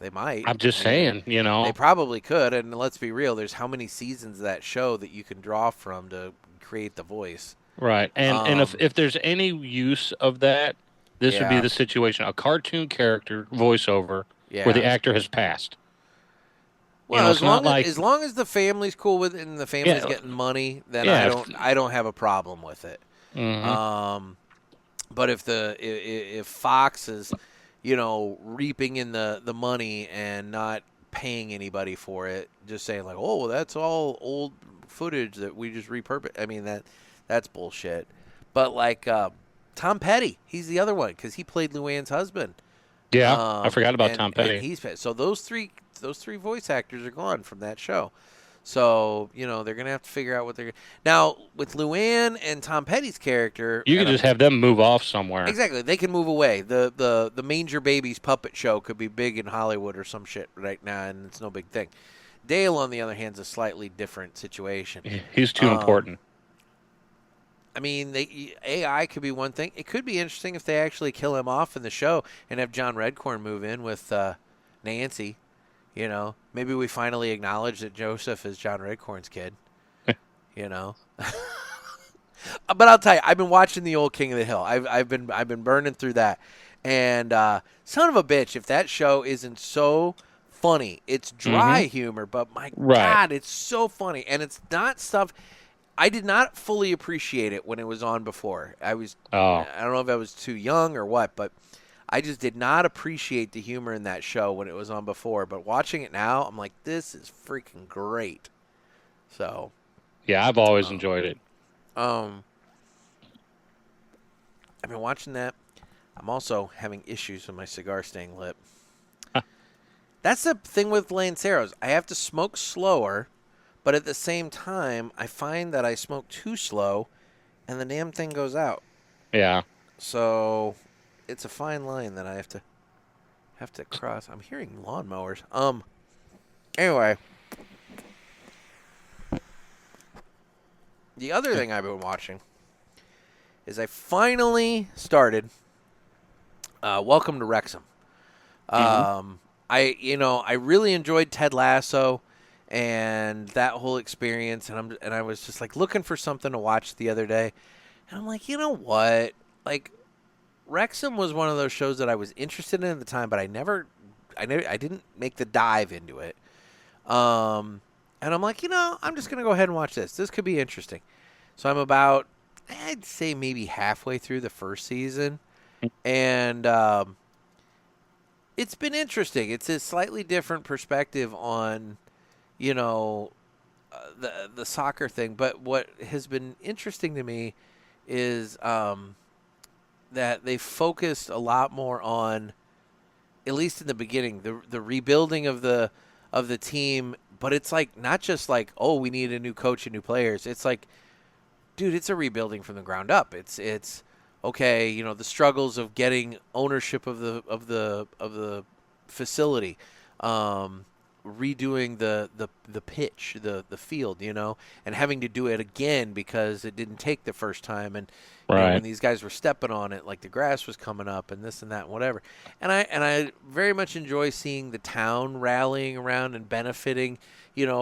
They might. I'm just saying, They probably could, and let's be real, there's how many seasons of that show that you can draw from to create the voice. Right. And if there's any use of that, this would be the situation. A cartoon character voiceover where the actor has passed. Well, as long as the family's cool with it and the family's getting money, then I don't have a problem with it. Mm-hmm. But if Fox is reaping in the money and not paying anybody for it, just saying like, oh, well, that's all old footage that we just repurpose. I mean, that's bullshit. But like Tom Petty, he's the other one because he played Luann's husband. Yeah, I forgot about Tom Petty. So those three voice actors are gone from that show. So, they're going to have to figure out what they're going to... Now, with Luann and Tom Petty's character... You could just have them move off somewhere. Exactly. They can move away. The Manger Babies puppet show could be big in Hollywood or some shit right now, and it's no big thing. Dale, on the other hand, is a slightly different situation. He's too important. I mean, AI could be one thing. It could be interesting if they actually kill him off in the show and have John Redcorn move in with Nancy. Maybe we finally acknowledge that Joseph is John Redcorn's kid. But I'll tell you, I've been watching the old King of the Hill. I've been burning through that, and son of a bitch, if that show isn't so funny, it's dry humor, but my God, it's so funny, and it's not stuff. I did not fully appreciate it when it was on before. I don't know if I was too young or what, but I just did not appreciate the humor in that show when it was on before. But watching it now, I'm like, this is freaking great. So, yeah, I've always enjoyed it. I've been watching that. I'm also having issues with my cigar staying lit. That's the thing with Lanceros. I have to smoke slower, but at the same time, I find that I smoke too slow, and the damn thing goes out. Yeah. So it's a fine line that I have to cross. I'm hearing lawnmowers. Anyway, the other thing I've been watching is I finally started Welcome to Wrexham. I really enjoyed Ted Lasso and that whole experience, and I was just like looking for something to watch the other day, and I'm like, you know what, like. Wrexham was one of those shows that I was interested in at the time, but I didn't make the dive into it. And I'm like, I'm just going to go ahead and watch this. This could be interesting. So I'm about, I'd say maybe halfway through the first season. And it's been interesting. It's a slightly different perspective on, the soccer thing. But what has been interesting to me is that they focused a lot more on, at least in the beginning, the rebuilding of the team. But it's like not just like, oh, we need a new coach and new players. It's like, dude, it's a rebuilding from the ground up. It's okay. The struggles of getting ownership of the facility, redoing the pitch, the field, and having to do it again because it didn't take the first time, and when these guys were stepping on it, like the grass was coming up and this and that and whatever. And I very much enjoy seeing the town rallying around and benefiting,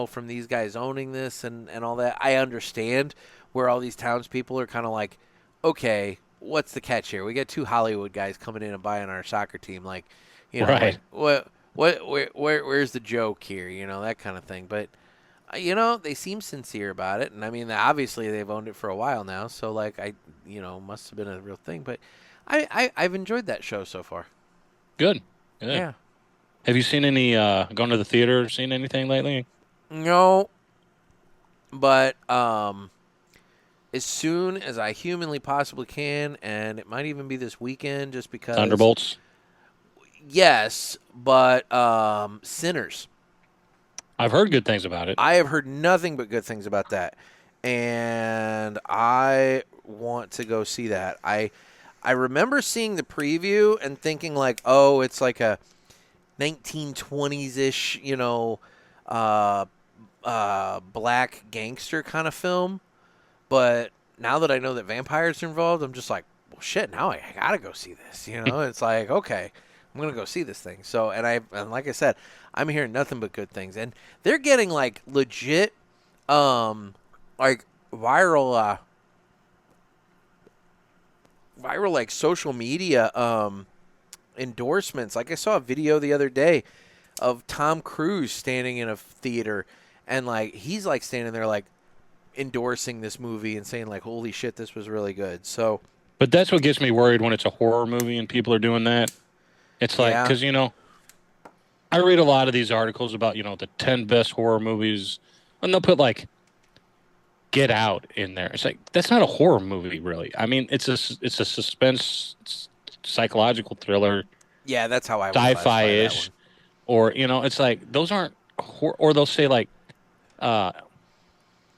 from these guys owning this and all that. I understand where all these townspeople are kind of like, okay, what's the catch here? We got 2 Hollywood guys coming in and buying our soccer team, like, Right. where's the joke here? That kind of thing. But they seem sincere about it, and I mean, obviously they've owned it for a while now, so like must have been a real thing. But I've enjoyed that show so far. Good. Yeah. Have you seen any gone to the theater or seen anything lately? No. But as soon as I humanly possibly can, and it might even be this weekend, just because Thunderbolts. Yes, but Sinners. I've heard good things about it. I have heard nothing but good things about that, and I want to go see that. I remember seeing the preview and thinking like, oh, it's like a 1920s-ish, black gangster kind of film. But now that I know that vampires are involved, I'm just like, well, shit, now I gotta go see this. It's like, okay, I'm gonna go see this thing. So, and like I said, I'm hearing nothing but good things, and they're getting like legit, like viral like social media endorsements. Like I saw a video the other day of Tom Cruise standing in a theater, and like he's like standing there like endorsing this movie and saying like, holy shit, this was really good. So, but that's what gets me worried when it's a horror movie and people are doing that. It's like, because I read a lot of these articles about the 10 best horror movies, and they'll put like Get Out in there. It's like, that's not a horror movie, really. I mean, it's a suspense psychological thriller. Yeah, that's how I would classify sci-fi-ish, or it's like those aren't or they'll say like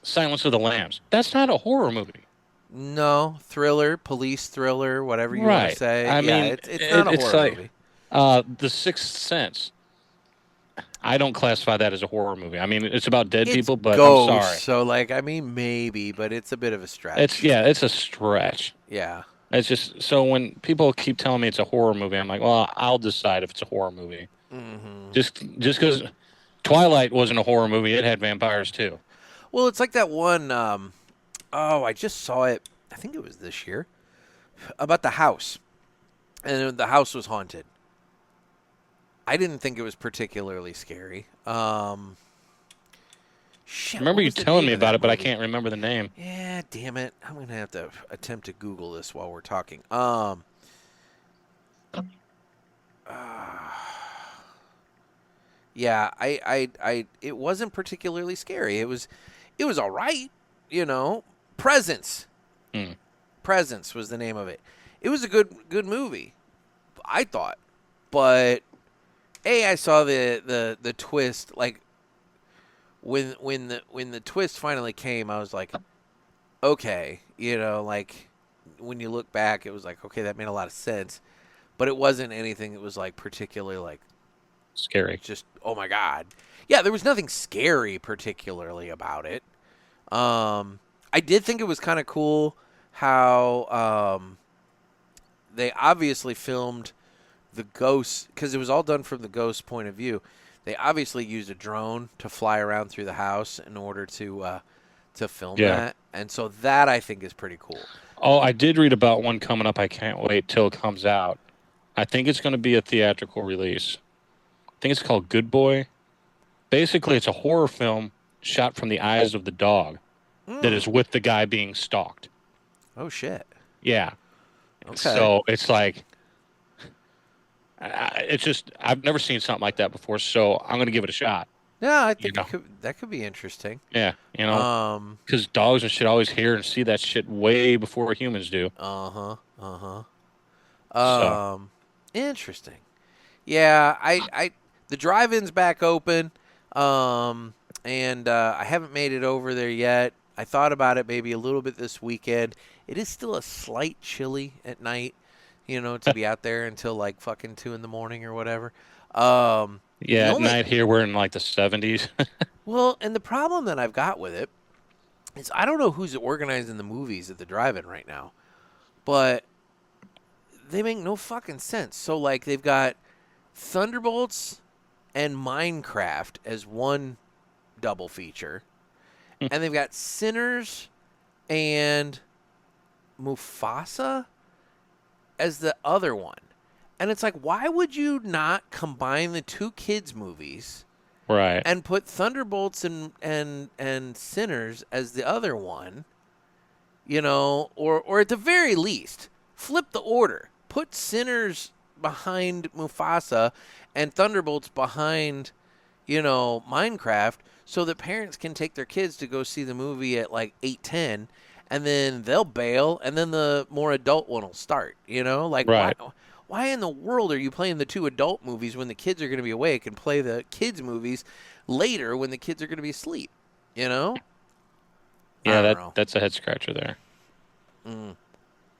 Silence of the Lambs. That's not a horror movie. No, thriller, police thriller, whatever you want to say. I mean, it's not a horror movie. The Sixth Sense. I don't classify that as a horror movie. I mean, it's about dead people, but ghosts, I'm sorry. So, like, I mean, maybe, but it's a bit of a stretch. It's a stretch. Yeah. It's just, so when people keep telling me it's a horror movie, I'm like, well, I'll decide if it's a horror movie. Mm-hmm. Just because Twilight wasn't a horror movie, it had vampires too. Well, it's like that one, I just saw it, I think it was this year, about the house. And the house was haunted. I didn't think it was particularly scary. Shit, I remember you telling me about it, but I movie? can't remember the name. Yeah, damn it. I'm going to have to attempt to Google this while we're talking. Yeah, I it wasn't particularly scary. It was all right, Presence. Presence was the name of it. It was a good movie, I thought. But I saw the twist, like when the twist finally came, I was like, okay, like when you look back, it was like, okay, that made a lot of sense, but it wasn't anything that was like particularly like scary. Just, oh my God. Yeah, there was nothing scary particularly about it. I did think it was kind of cool how they obviously filmed the ghosts, because it was all done from the ghost's point of view. They obviously used a drone to fly around through the house in order to film that. And so that I think is pretty cool. Oh, I did read about one coming up. I can't wait till it comes out. I think it's going to be a theatrical release. I think it's called Good Boy. Basically, it's a horror film shot from the eyes of the dog that is with the guy being stalked. Oh, shit. Yeah. Okay. So it's like, it's just, I've never seen something like that before, so I'm going to give it a shot. Yeah, I think that could be interesting. Yeah, because dogs and shit always hear and see that shit way before humans do. Interesting. Yeah, I the drive-in's back open, and I haven't made it over there yet. I thought about it maybe a little bit this weekend. It is still a slight chilly at night, to be out there until like fucking 2 a.m. or whatever. Yeah, at night here we're in like the 70s. Well, and the problem that I've got with it is I don't know who's organizing the movies at the drive-in right now, but they make no fucking sense. So, like, they've got Thunderbolts and Minecraft as one double feature, and they've got Sinners and Mufasa as the other one. And it's like, why would you not combine the two kids' movies, Right. and put Thunderbolts and Sinners as the other one? You know, or at the very least, flip the order. Put Sinners behind Mufasa and Thunderbolts behind, Minecraft, so that parents can take their kids to go see the movie at like 8:10, and then they'll bail, and then the more adult one will start. Like, Right. why in the world are you playing the two adult movies when the kids are going to be awake, and play the kids movies later when the kids are going to be asleep? Yeah, I don't know. that's a head scratcher there.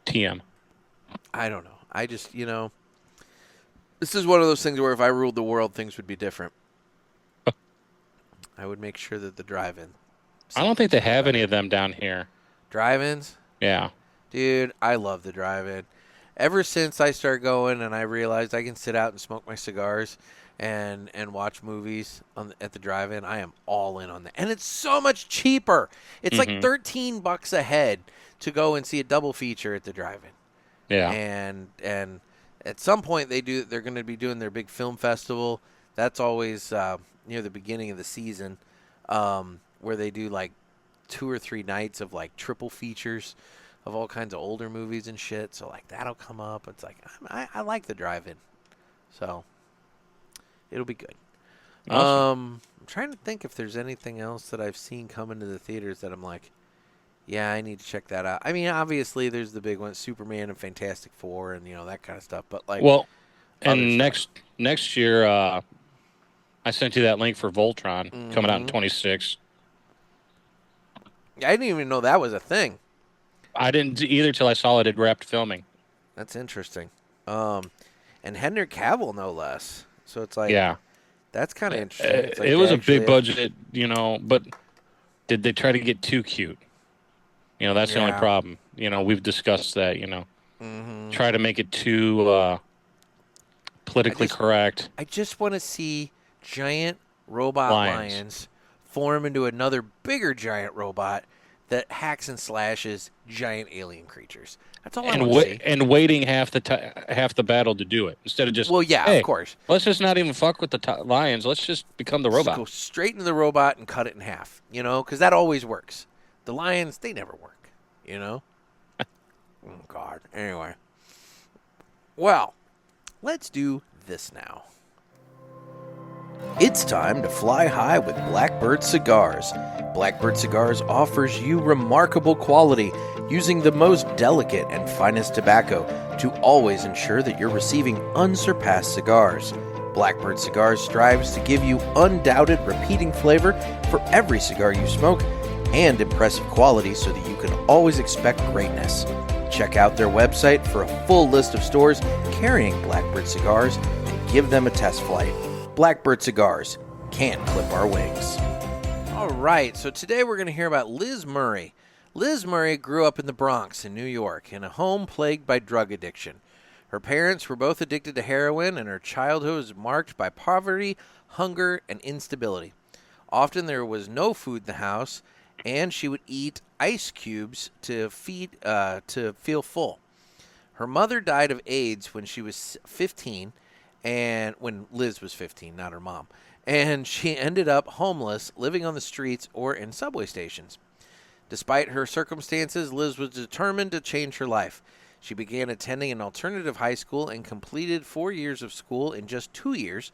TM. I don't know. I just, this is one of those things where if I ruled the world, things would be different. I would make sure that the drive-in. I don't think they have any of them down here. Drive-ins? Yeah. Dude, I love the drive-in. Ever since I started going and I realized I can sit out and smoke my cigars and watch movies at the drive-in, I am all in on that. And it's so much cheaper. It's like $13 a head to go and see a double feature at the drive-in. Yeah. And at some point they're going to be doing their big film festival. That's always near the beginning of the season, where they do like 2 or 3 nights of like triple features of all kinds of older movies and shit. So like that'll come up. It's like I like the drive-in, so it'll be good. Awesome. I'm trying to think if there's anything else that I've seen come into the theaters that I'm like, yeah, I need to check that out. I mean, obviously there's the big ones, Superman and Fantastic Four, and that kind of stuff. But like, well, and next year, I sent you that link for Voltron coming out in 26. I didn't even know that was a thing. I didn't either till I saw it had wrapped filming. That's interesting. And Henry Cavill, no less. So it's like, yeah, that's kind of interesting. It's like it was a big budget, but did they try to get too cute? That's the only problem. We've discussed that. Try to make it too politically correct. I just want to see giant robot lions form into another bigger giant robot that hacks and slashes giant alien creatures. That's all I want to see. And waiting half the battle to do it instead of just. Well, yeah, hey, of course. Let's just not even fuck with the lions. Let's just become the robot. Just go straight into the robot and cut it in half. Because that always works. The lions, they never work. Oh God. Anyway. Well, let's do this now. It's time to fly high with Blackbird Cigars. Blackbird Cigars offers you remarkable quality using the most delicate and finest tobacco to always ensure that you're receiving unsurpassed cigars. Blackbird Cigars strives to give you undoubted repeating flavor for every cigar you smoke and impressive quality so that you can always expect greatness. Check out their website for a full list of stores carrying Blackbird Cigars and give them a test flight. Blackbird Cigars, can't clip our wings. All right, so today we're going to hear about Liz Murray. Liz Murray grew up in the Bronx in New York in a home plagued by drug addiction. Her parents were both addicted to heroin, and her childhood was marked by poverty, hunger, and instability. Often there was no food in the house, and she would eat ice cubes to feel full. Her mother died of AIDS when she was 15, and when Liz was 15, not her mom. And she ended up homeless, living on the streets or in subway stations. Despite her circumstances, Liz was determined to change her life. She began attending an alternative high school and completed 4 years of school in just 2 years,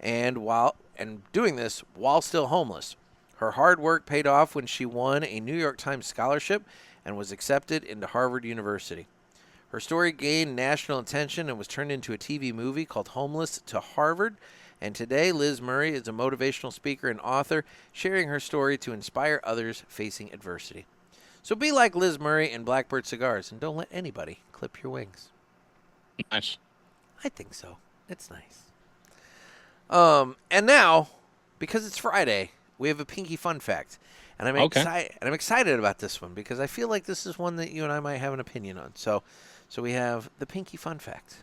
and doing this while still homeless. Her hard work paid off when she won a New York Times scholarship and was accepted into Harvard University. Her story gained national attention and was turned into a TV movie called Homeless to Harvard. And today, Liz Murray is a motivational speaker and author, sharing her story to inspire others facing adversity. So be like Liz Murray and Blackbird Cigars, and don't let anybody clip your wings. Nice. I think so. It's nice. And now, because it's Friday, we have a Pinky fun fact. And I'm excited about this one because I feel like this is one that you and I might have an opinion on. So we have the Pinky fun fact.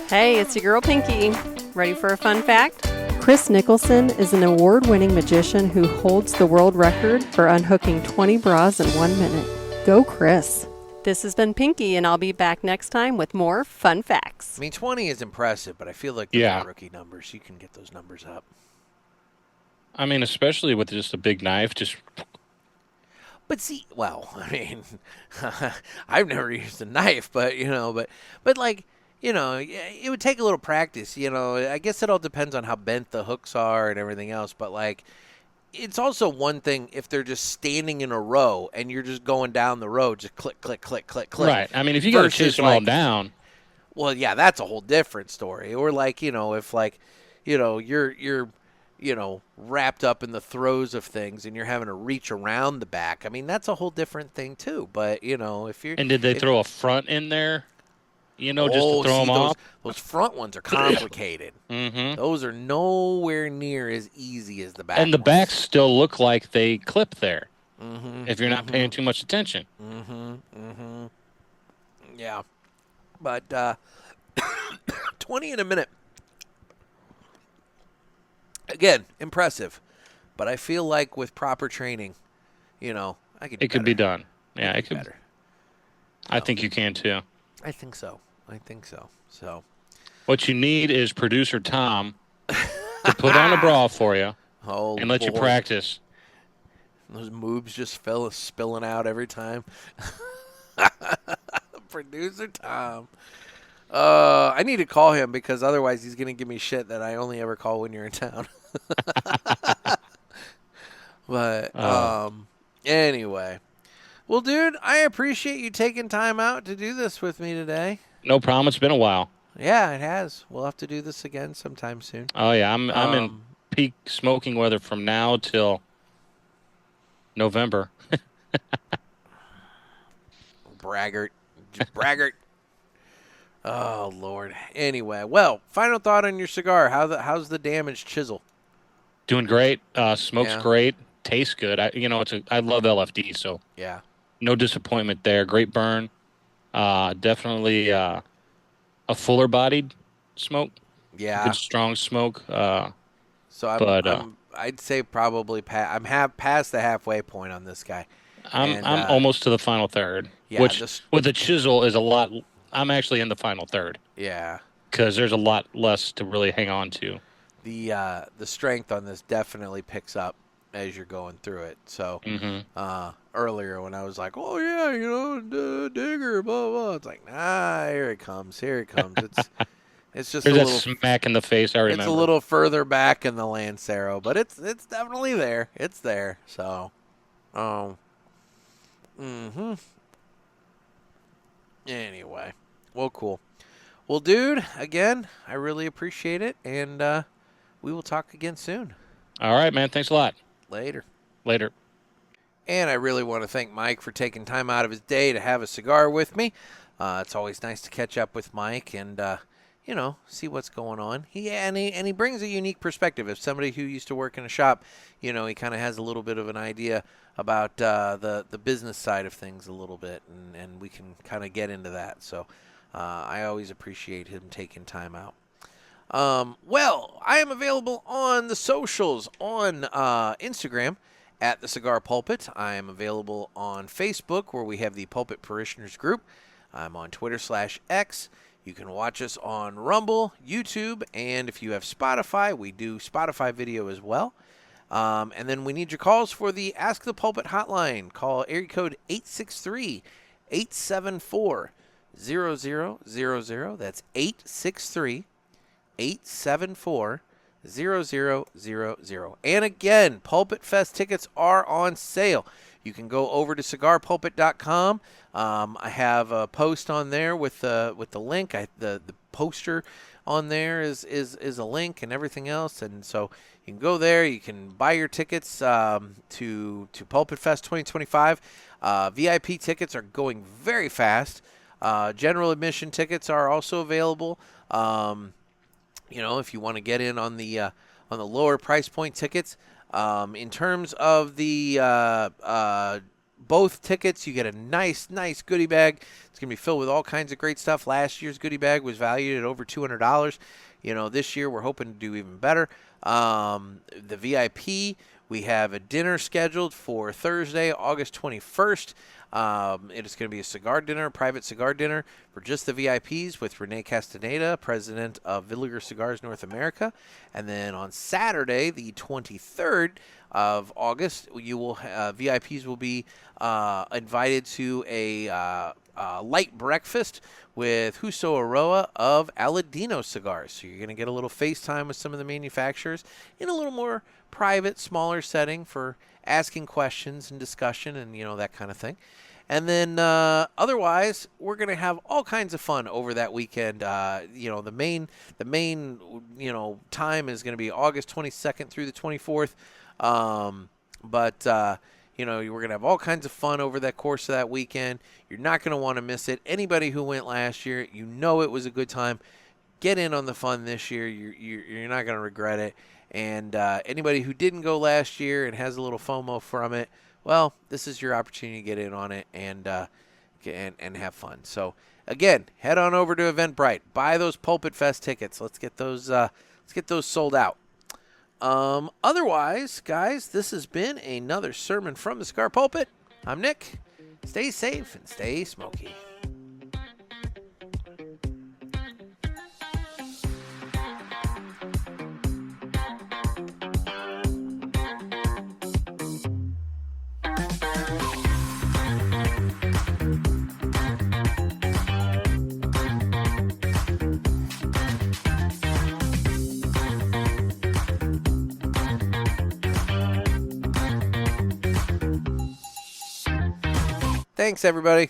Hey, it's your girl Pinky. Ready for a fun fact? Chris Nicholson is an award-winning magician who holds the world record for unhooking 20 bras in 1 minute. Go, Chris. This has been Pinky, and I'll be back next time with more fun facts. I mean, 20 is impressive, but I feel like those are rookie numbers. You can get those numbers up. I mean, especially with just a big knife, But see, well, I mean, I've never used a knife, but like, it would take a little practice. I guess it all depends on how bent the hooks are and everything else. But like, it's also one thing if they're just standing in a row and you're just going down the road, just click, click, click, click, click. Right. I mean, if you got to chase them all down. Well, yeah, that's a whole different story. Or like, if like, you're wrapped up in the throes of things and you're having to reach around the back. I mean, that's a whole different thing too. But, if you're... And did they throw a front in there? Just to throw them off? Those front ones are complicated. Mm-hmm. Those are nowhere near as easy as the back And the ones. backs still look like they clip there. Mm-hmm. If you're not paying too much attention. Mm-hmm. Mm-hmm. Yeah. But 20 in a minute. Again, impressive, but I feel like with proper training, I could. It could be done. Yeah, it could. Better. I think you can too. I think so. So, what you need is producer Tom to put on a bra for you and let you practice. Those moves just spilling out every time. Producer Tom. I need to call him because otherwise he's going to give me shit that I only ever call when you're in town. But anyway. Well, dude, I appreciate you taking time out to do this with me today. No problem. It's been a while. Yeah, it has. We'll have to do this again sometime soon. Oh, yeah. I'm in peak smoking weather from now till November. Braggart. Braggart. Oh, Lord. Anyway, well, final thought on your cigar. How's the damaged chisel? Doing great. Smoke's great. Tastes good. I love LFD, so yeah, no disappointment there. Great burn. Definitely a fuller bodied smoke. Yeah, good strong smoke. So I'd say probably I'm past the halfway point on this guy. I'm almost to the final third. Yeah, which with the chisel is a lot. I'm actually in the final third. Yeah, because there's a lot less to really hang on to. The strength on this definitely picks up as you're going through it. So earlier when I was like, oh yeah, digger, blah blah, it's like, nah, here it comes. It's just there's a that little smack in the face. I remember it's a little further back in the Lancero, but it's definitely there. It's there. So, Anyway, well, cool. Well, dude, again, I really appreciate it, and we will talk again soon. All right, man. Thanks a lot. Later. And I really want to thank Mike for taking time out of his day to have a cigar with me. It's always nice to catch up with Mike and, see what's going on. He brings a unique perspective. As somebody who used to work in a shop, he kind of has a little bit of an idea about the business side of things a little bit, and we can kind of get into that. So I always appreciate him taking time out. Well, I am available on the socials on Instagram at the Cigar Pulpit. I am available on Facebook where we have the Pulpit Parishioners group. I'm on Twitter/X. You can watch us on Rumble, YouTube, and if you have Spotify, we do Spotify video as well. And then we need your calls for the Ask the Pulpit hotline. Call area code 863-874-0000. That's 863-874-0000. And again, Pulpit Fest tickets are on sale. You can go over to cigarpulpit.com. I have a post on there with the link. The poster on there is a link and everything else. And so you can go there. You can buy your tickets to Pulpit Fest 2025. VIP tickets are going very fast. General admission tickets are also available. if you want to get in on the lower price point tickets. In terms of the both tickets, you get a nice goodie bag. It's going to be filled with all kinds of great stuff. Last year's goodie bag was valued at over $200. This year we're hoping to do even better. The VIP, we have a dinner scheduled for Thursday, August 21st. It is going to be a cigar dinner, private cigar dinner for just the VIPs with Renee Castaneda, president of Villiger Cigars North America. And then on Saturday, the 23rd of August, VIPs will be invited to a light breakfast with Justo Aroa of Aladino Cigars. So you're going to get a little FaceTime with some of the manufacturers in a little more private, smaller setting for asking questions and discussion and, that kind of thing. And then otherwise, we're going to have all kinds of fun over that weekend. The main time is going to be August 22nd through the 24th. We're going to have all kinds of fun over that course of that weekend. You're not going to want to miss it. Anybody who went last year, it was a good time. Get in on the fun this year. You're not going to regret it. And anybody who didn't go last year and has a little FOMO from it, well, this is your opportunity to get in on it and have fun. So again, head on over to Eventbrite. Buy those Pulpit Fest tickets. Let's get those sold out. Otherwise, guys, this has been another sermon from the Cigar Pulpit. I'm Nick. Stay safe and stay smoky. Thanks, everybody.